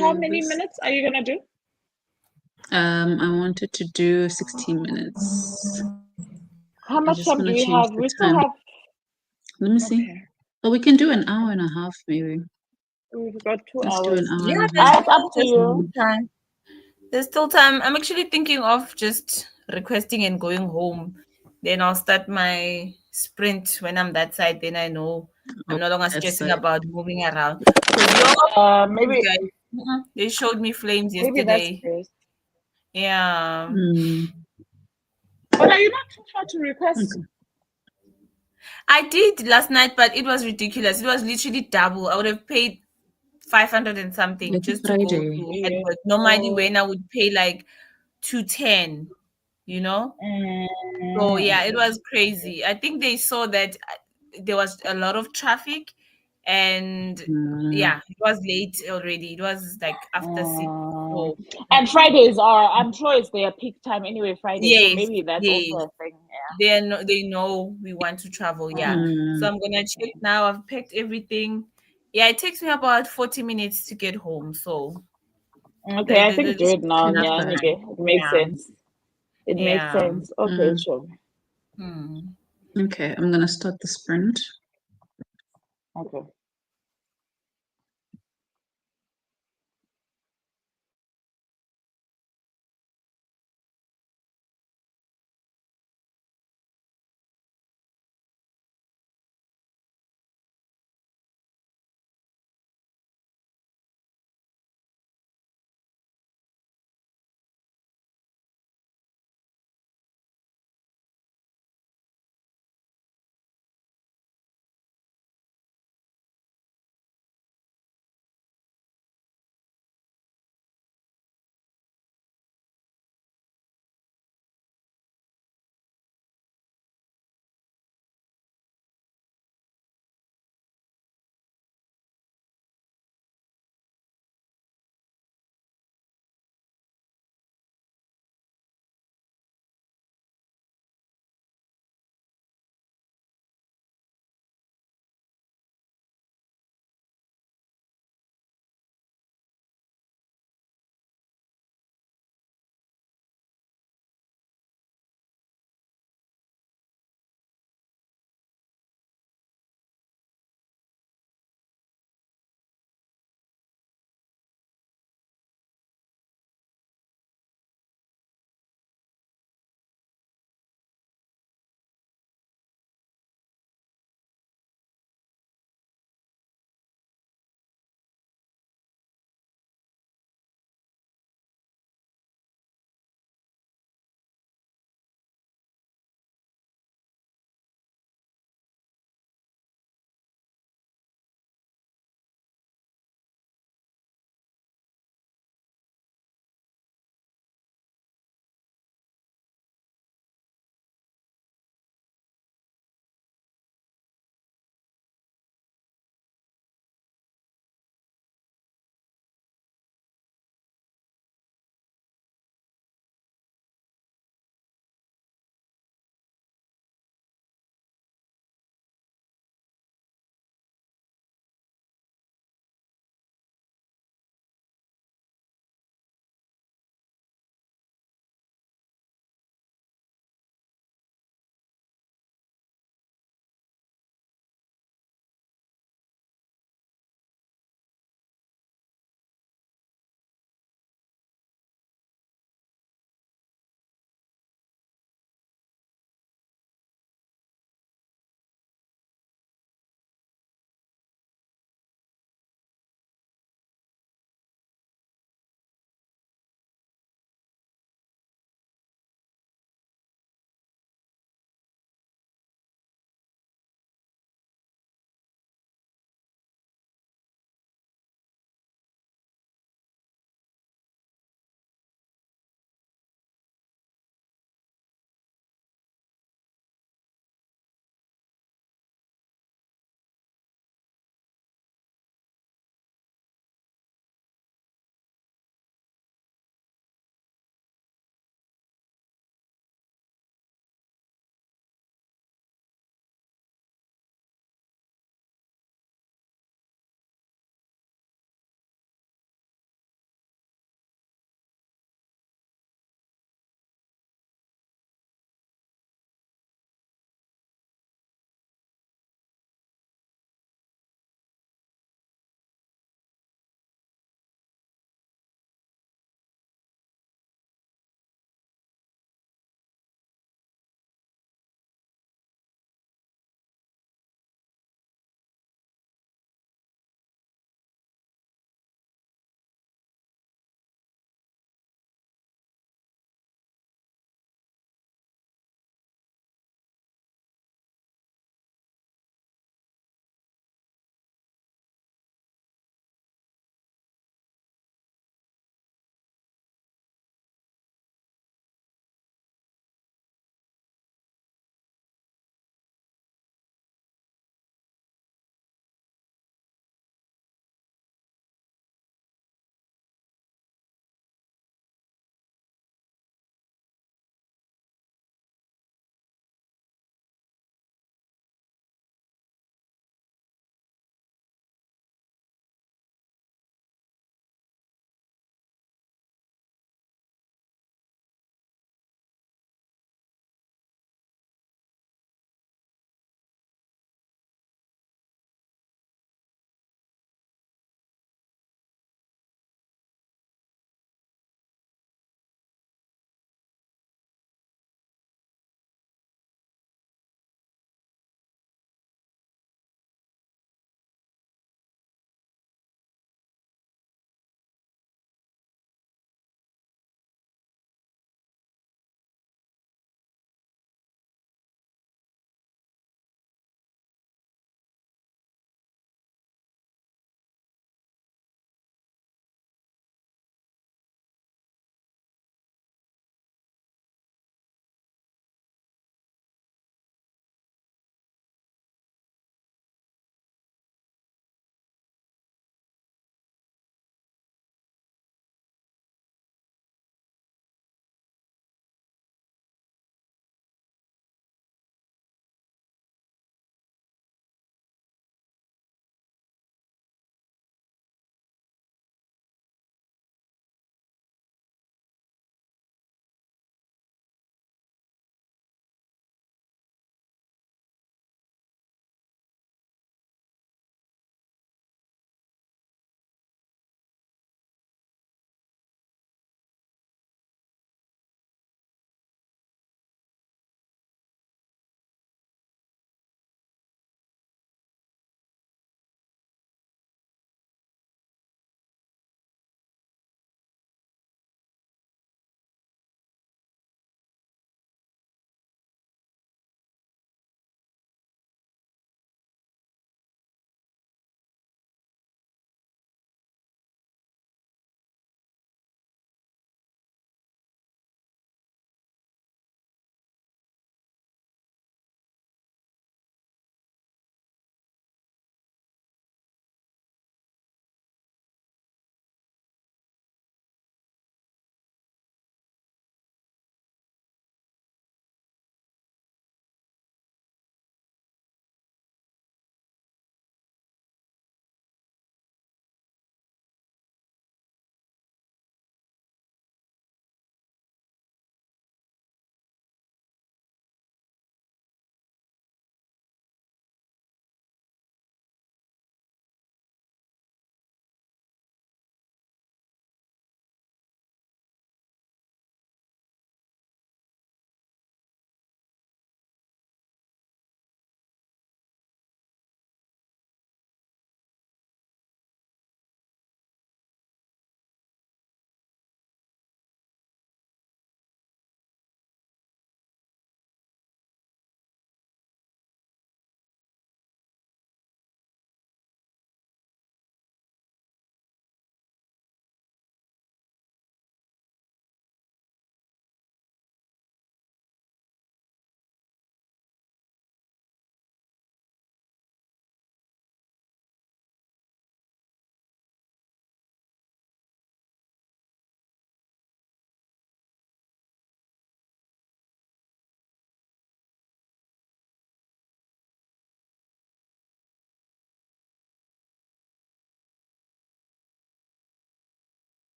How many minutes are you gonna do? I wanted to do 16 minutes. How much time do we have? We still have. Let me see. Oh, we can do an hour and a half, maybe. We've got 2 Let's hours. do an hour. Yeah, it's up to you. There's still time. I'm actually thinking of just requesting and going home. Then I'll start my sprint when I'm that side. Then I know I'm no longer That stressing side. about moving around. Because your Maybe guys, they showed me flames that's yesterday. best. Yeah. But are you not too far to request? Okay. I did last night, but it was ridiculous. It was literally double. I would have paid 500 and something Like just to go Friday. to Yeah. Edinburgh. Normally, when I would pay like 210, you know? So yeah, it Okay. was crazy. I think they saw that there was a lot of traffic, and yeah, it was late already. It was like after 6. So And Fridays are, I'm sure it's their peak time anyway, Friday. So yes, maybe that's also yes, a thing. they know we want to travel. Yeah, so Mm. I'm gonna check now. I've packed everything. Yeah, it takes me about 40 minutes to get home. So Okay, I think do it now. Not Yeah, bad. okay. It makes Yeah, sense. It makes yeah. sense. Okay, sure. Hmm. Okay, I'm gonna start the sprint. Okay.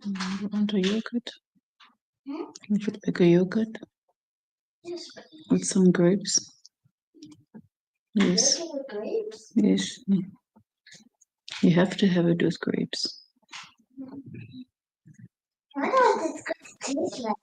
You want a yogurt? You should make a yogurt with some grapes. Yes. Yes. You have to have it with grapes. What does it taste like?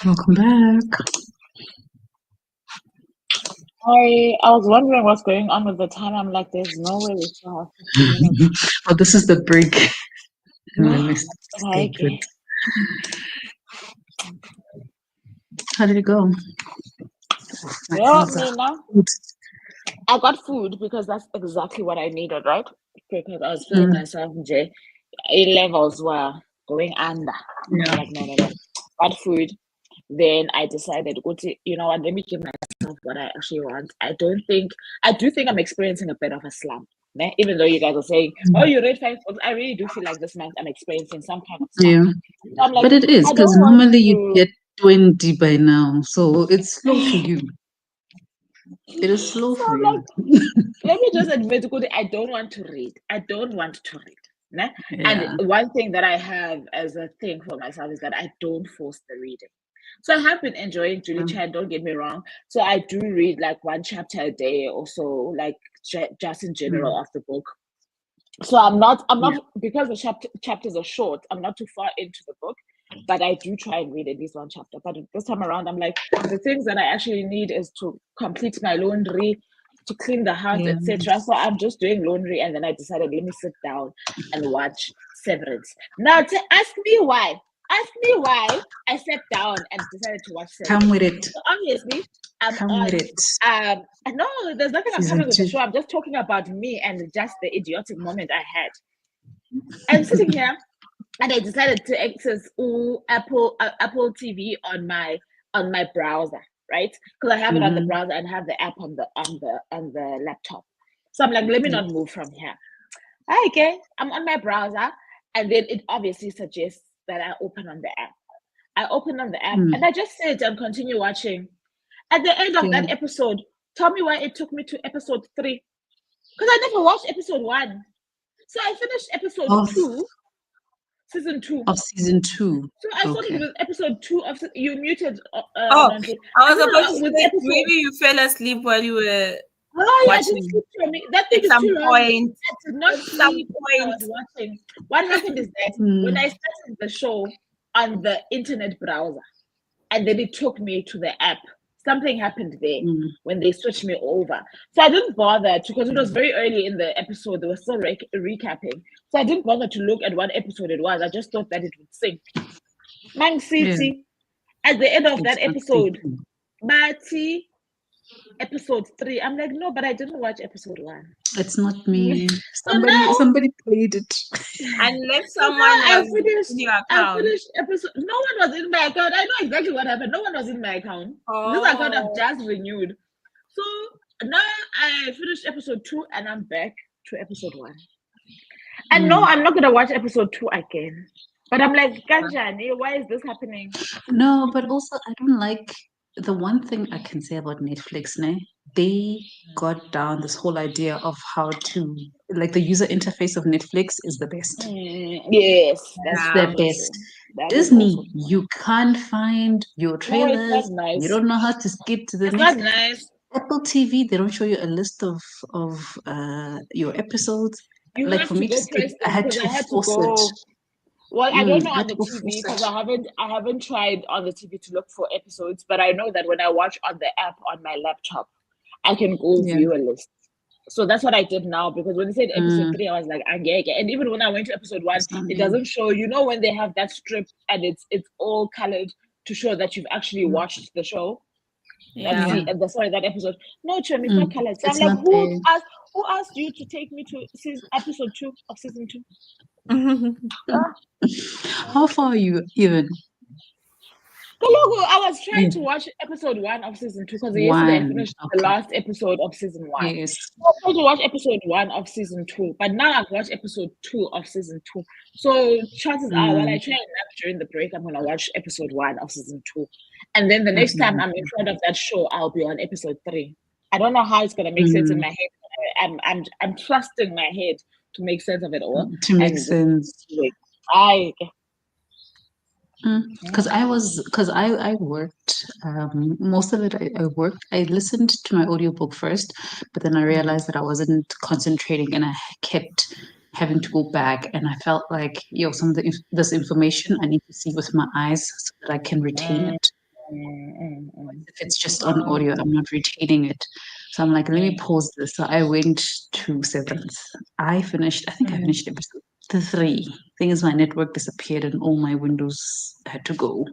Welcome back. I was wondering what's going on with the time. I'm like, there's no way we still have 15 minutes. Oh, this is the break. And then we stay Okay. good. How did it go? My Yeah, hands are Mina, good. I got food because that's exactly what I needed, right? Because I was feeling myself, Jay. A levels were going under. Yeah. I'm like, no. Got food. Then I decided, you know what, let me give myself what I actually want. I do think I'm experiencing a bit of a slump. Ne? Even though you guys are saying, oh, you read 5 books, I really do feel like this month I'm experiencing some kind of slump. Yeah. So I'm like, But it is I because don't want normally you to. get 20 by now. So it's slow for you. It is slow So for I'm you. like, let me just admit, I don't want to read. I don't want to read. Ne? Yeah. And one thing that I have as a thing for myself is that I don't force the reading. So I have been enjoying Julie Chan, don't get me wrong. So I do read like one chapter a day or so, like just in general of the book. So I'm not because the chapters are short, I'm not too far into the book, but I do try and read at least one chapter. But this time around, I'm like, the things that I actually need is to complete my laundry, to clean the house, Yeah. etc. So I'm just doing laundry, and then I decided, let me sit down and watch Severance. Now, ask me why. Ask me why I sat down and decided to watch Severance. Come with it. So obviously, I'm Come on. with it. No, there's nothing I'm Season coming with the 2. show. I'm just talking about me and just the idiotic moment I had. I'm sitting here, and I decided to access Apple TV on my browser, right? Because I have it on the browser and have the app on the laptop. So I'm like, let me not move from here. Okay, I'm on my browser, and then it obviously suggests that I open on the app. I open on the app, and I just sit and continue watching. At the end of that episode, tell me why it took me to episode 3. Because I never watched episode 1. So I finished episode 2, season 2. Of season 2. So I started with episode 2 of you muted. Oh, Nonji. I was started about off to with say episode. maybe you fell asleep while you were Oh, yeah, I didn't watching. sleep through me. That thing At is some too long. point, I did not at some sleep when I was point. watching. What happened is that when I started the show on the internet browser, and then it took me to the app, something happened there when they switched me over. So I didn't bother to, because it was very early in the episode. They were still recapping. So I didn't bother to look at what episode it was. I just thought that it would sync. Mang City, at the end of that episode, Bati, episode 3. I'm like, no, but I didn't watch episode 1. It's not me. So now, Somebody played it. Unless so someone now was in your I account. finished episode. No one was in my account. I know exactly what happened. No one was in my account. This account I've just renewed. So now I finished episode 2 and I'm back to episode 1. And no, I'm not gonna watch episode 2 again. But I'm like, Kanjani, why is this happening? No, but also I don't like the one thing I can say about Netflix, they got down this whole idea of how to like the user interface of Netflix is the best. Yes, It's that's the also best. true. That is Disney, also true. you can't find your No, it's trailers. not nice. You don't know how to skip to the It's next. not nice. Apple TV, they don't show you a list of your episodes. You Like have for to me to go skip, press I them had because to I had to force go. it. Well, I don't know I had on to the go TV force because it. I haven't tried on the TV to look for episodes, but I know that when I watch on the app on my laptop, I can go view a list. So that's what I did now, because when they said episode 3, I was like, "Angeke." And even when I went to episode 1, it doesn't show. You know when they have that strip and it's all colored to show that you've actually watched the show. Yeah. That episode. No, Chum, it's not colored. So It's I'm like, not there. who asked you to take me to episode 2 of season 2? How far are you even? I was trying to watch episode 1 of season 2 because yesterday I finished the last episode of season 1. Yes. I was trying to watch episode 1 of season 2, but now I've watched episode 2 of season 2. So chances are, while I try and nap during the break, I'm gonna watch episode 1 of season 2, and then the next time I'm in front of that show, I'll be on episode 3. I don't know how it's gonna make sense in my head. I'm trusting my head to make sense of it all. To make sense. Because I worked most of it. I worked. I listened to my audiobook first, but then I realized that I wasn't concentrating, and I kept having to go back. And I felt like, some of this information I need to see with my eyes so that I can retain it. If it's just on audio, I'm not retaining it. So I'm like, let me pause this. So I went to Severance. I think I finished episode 3. Thing is, my network disappeared and all my windows had to go.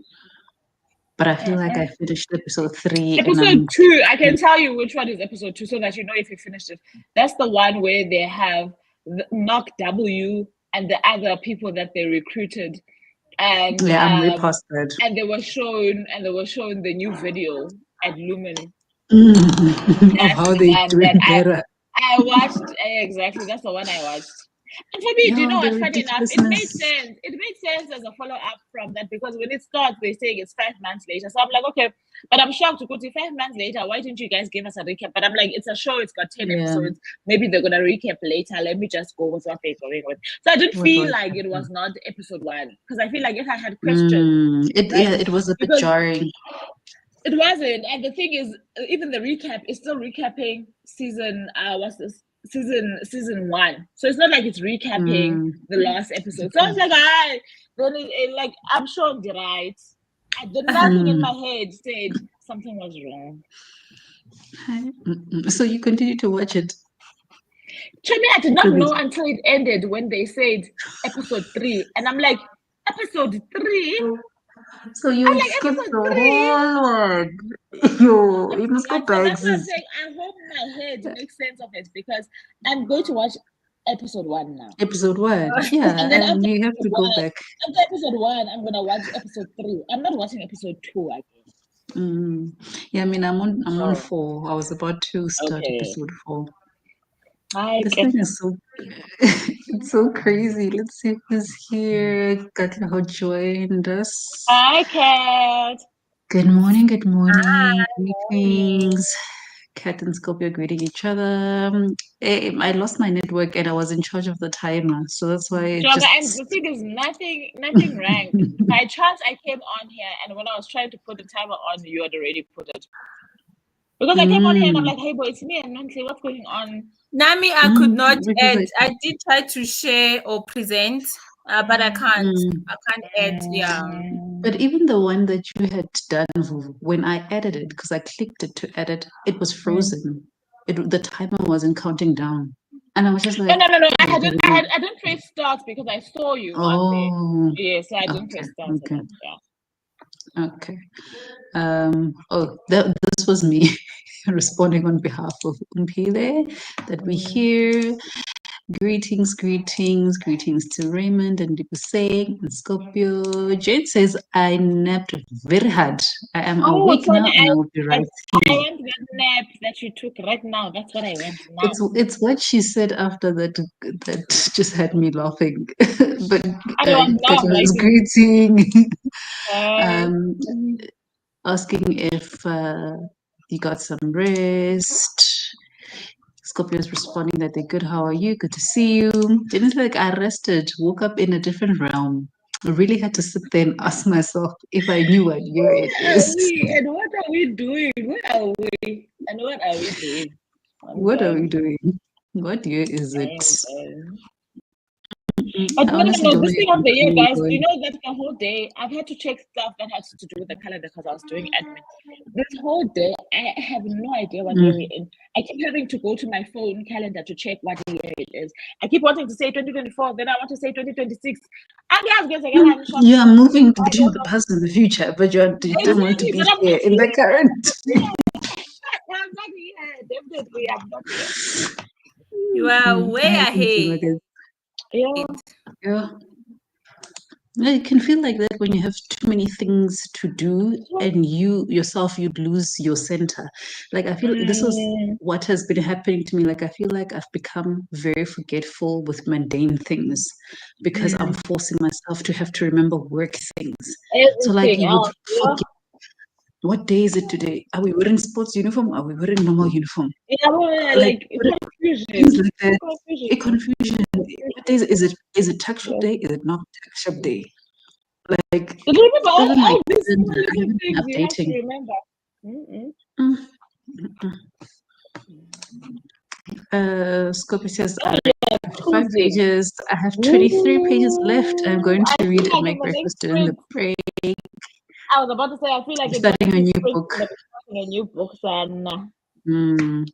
But I feel like I finished episode 3. Episode 2, I can tell you which one is episode 2 so that you know if you finished it. That's the one where they have Knock W and the other people that they recruited. And yeah, I'm way past that. and they were shown the new video at Lumen. Of how they do it better. I watched exactly. That's the one I watched. And for me, do you know what? Funny enough, it made sense. It made sense as a follow-up from that because when it starts, they're saying it's 5 months later. So I'm like, okay, but I'm shocked to go to 5 months later. Why didn't you guys give us a recap? But I'm like, it's a show. It's got 10 episodes. Maybe they're gonna recap later. Let me just go with what they're going with. So I didn't feel like it was not episode 1 because I feel like if I had questions, it was a bit jarring. It wasn't, and the thing is, even the recap is still recapping season. What's this? Season 1. So it's not like it's recapping the last episode. So I was like, then like I'm sure you're right. Nothing in my head said something was wrong. So you continue to watch it. Chemi, I did not know until it ended when they said episode 3, and I'm like, episode 3. So you skipped the whole word. You must go back. That's what I'm saying. I hope my head makes sense of it because I'm going to watch episode 1 now. Episode 1, yeah, and then you have to go back. After episode 1, I'm gonna watch episode 3. I'm not watching episode 2 again. Yeah, I mean, I'm on 4. I was about to start episode 4. This thing is so it's so crazy. Let's see who's here. Katlaho joined us. Hi, Kat. Good morning. Greetings. Kat and Scorpio greeting each other. I lost my network and I was in charge of the timer, so that's why. And the thing is, nothing rang. By chance, I came on here, and when I was trying to put the timer on, you had already put it. Because I came on here and I'm like, hey, boy, it's me and Nancy. What's going on? Nami, I could not add. I did try to share or present, but I can't. I can't add. Yeah. But even the one that you had done when I added it, because I clicked it to edit, it was frozen. The timer wasn't counting down, and I was just like, no. I didn't press start because I saw you on there. Yeah, so I didn't press start. Okay. This was me responding on behalf of Umpi there, that we hear. Greetings to Raymond and Dipuseng and Scorpio. Jane says, I napped very hard. I am awake now and I will be right here. I want that nap that you took right now. That's what I want now. It's what she said after that just had me laughing. But was greeting. Asking if you got some rest. Scorpio's responding that they're good. How are you? Good to see you. Didn't feel like I rested. Woke up in a different realm. I really had to sit there and ask myself if I knew what year it is. And what are we doing? Where are we? And what are we doing? What are we doing? What year is it? But no, this thing of the year, guys, you know that the whole day I've had to check stuff that has to do with the calendar because I was doing admin. This whole day, I have no idea what year we're in. I keep having to go to my phone calendar to check what year it is. I keep wanting to say 2024, then I want to say 2026. You are moving between the past and the future, but you don't want to be here in the current. I'm not here. Definitely, I'm not here. You are way ahead. Yeah. It can feel like that when you have too many things to do and you'd lose your center. Like I feel this is what has been happening to me. Like I feel like I've become very forgetful with mundane things because I'm forcing myself to have to remember work things. So like you would forget. What day is it today? Are we wearing sports uniform? Are we wearing normal uniform? Yeah, like confusion. Things like that. Confusion. What day is it? Is it tuck shop day? Is it not tuck shop day? Like remember all these things updating. Scorpio says I have 5 pages. I have 23 pages left. I'm going to read and make breakfast during the break. I was about to say, I feel like You're it's going starting to a be new spring, book. gonna be starting a new book, and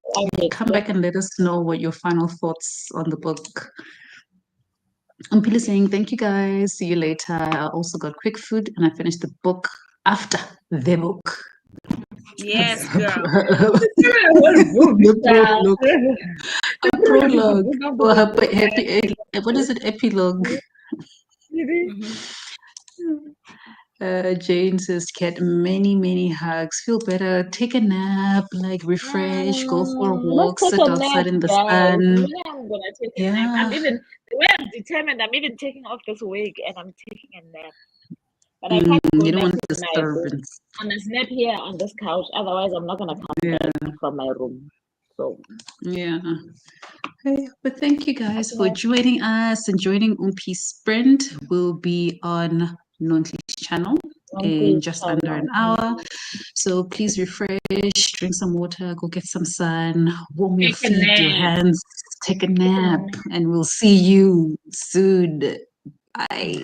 Come back and let us know what your final thoughts on the book. I'm Pili saying thank you guys. See you later. I also got quick food and I finished the book after the book. Yes, girl. The prologue. A prologue. Or what is it? Epilogue. Jane says, "Cat, many hugs. Feel better. Take a nap. Like refresh. Go for a walk. Let's take Sit a outside nap, in the guys. sun." Yeah, I'm gonna take a nap. Yeah. I'm even the way I'm determined. I'm even taking off this wig and I'm taking a nap. But I can't go You don't nap want in my room. disturbance. I'm gonna snap here on this couch. Otherwise, I'm not gonna come Yeah. back from my room. So Yeah. Okay, but thank you guys for joining us and joining Umpi Sprint. We'll be on Nontli's channel in just under an hour. So please refresh, drink some water, go get some sun, warm your Take a feet, your nap. hands, take a nap, and we'll see you soon. Bye.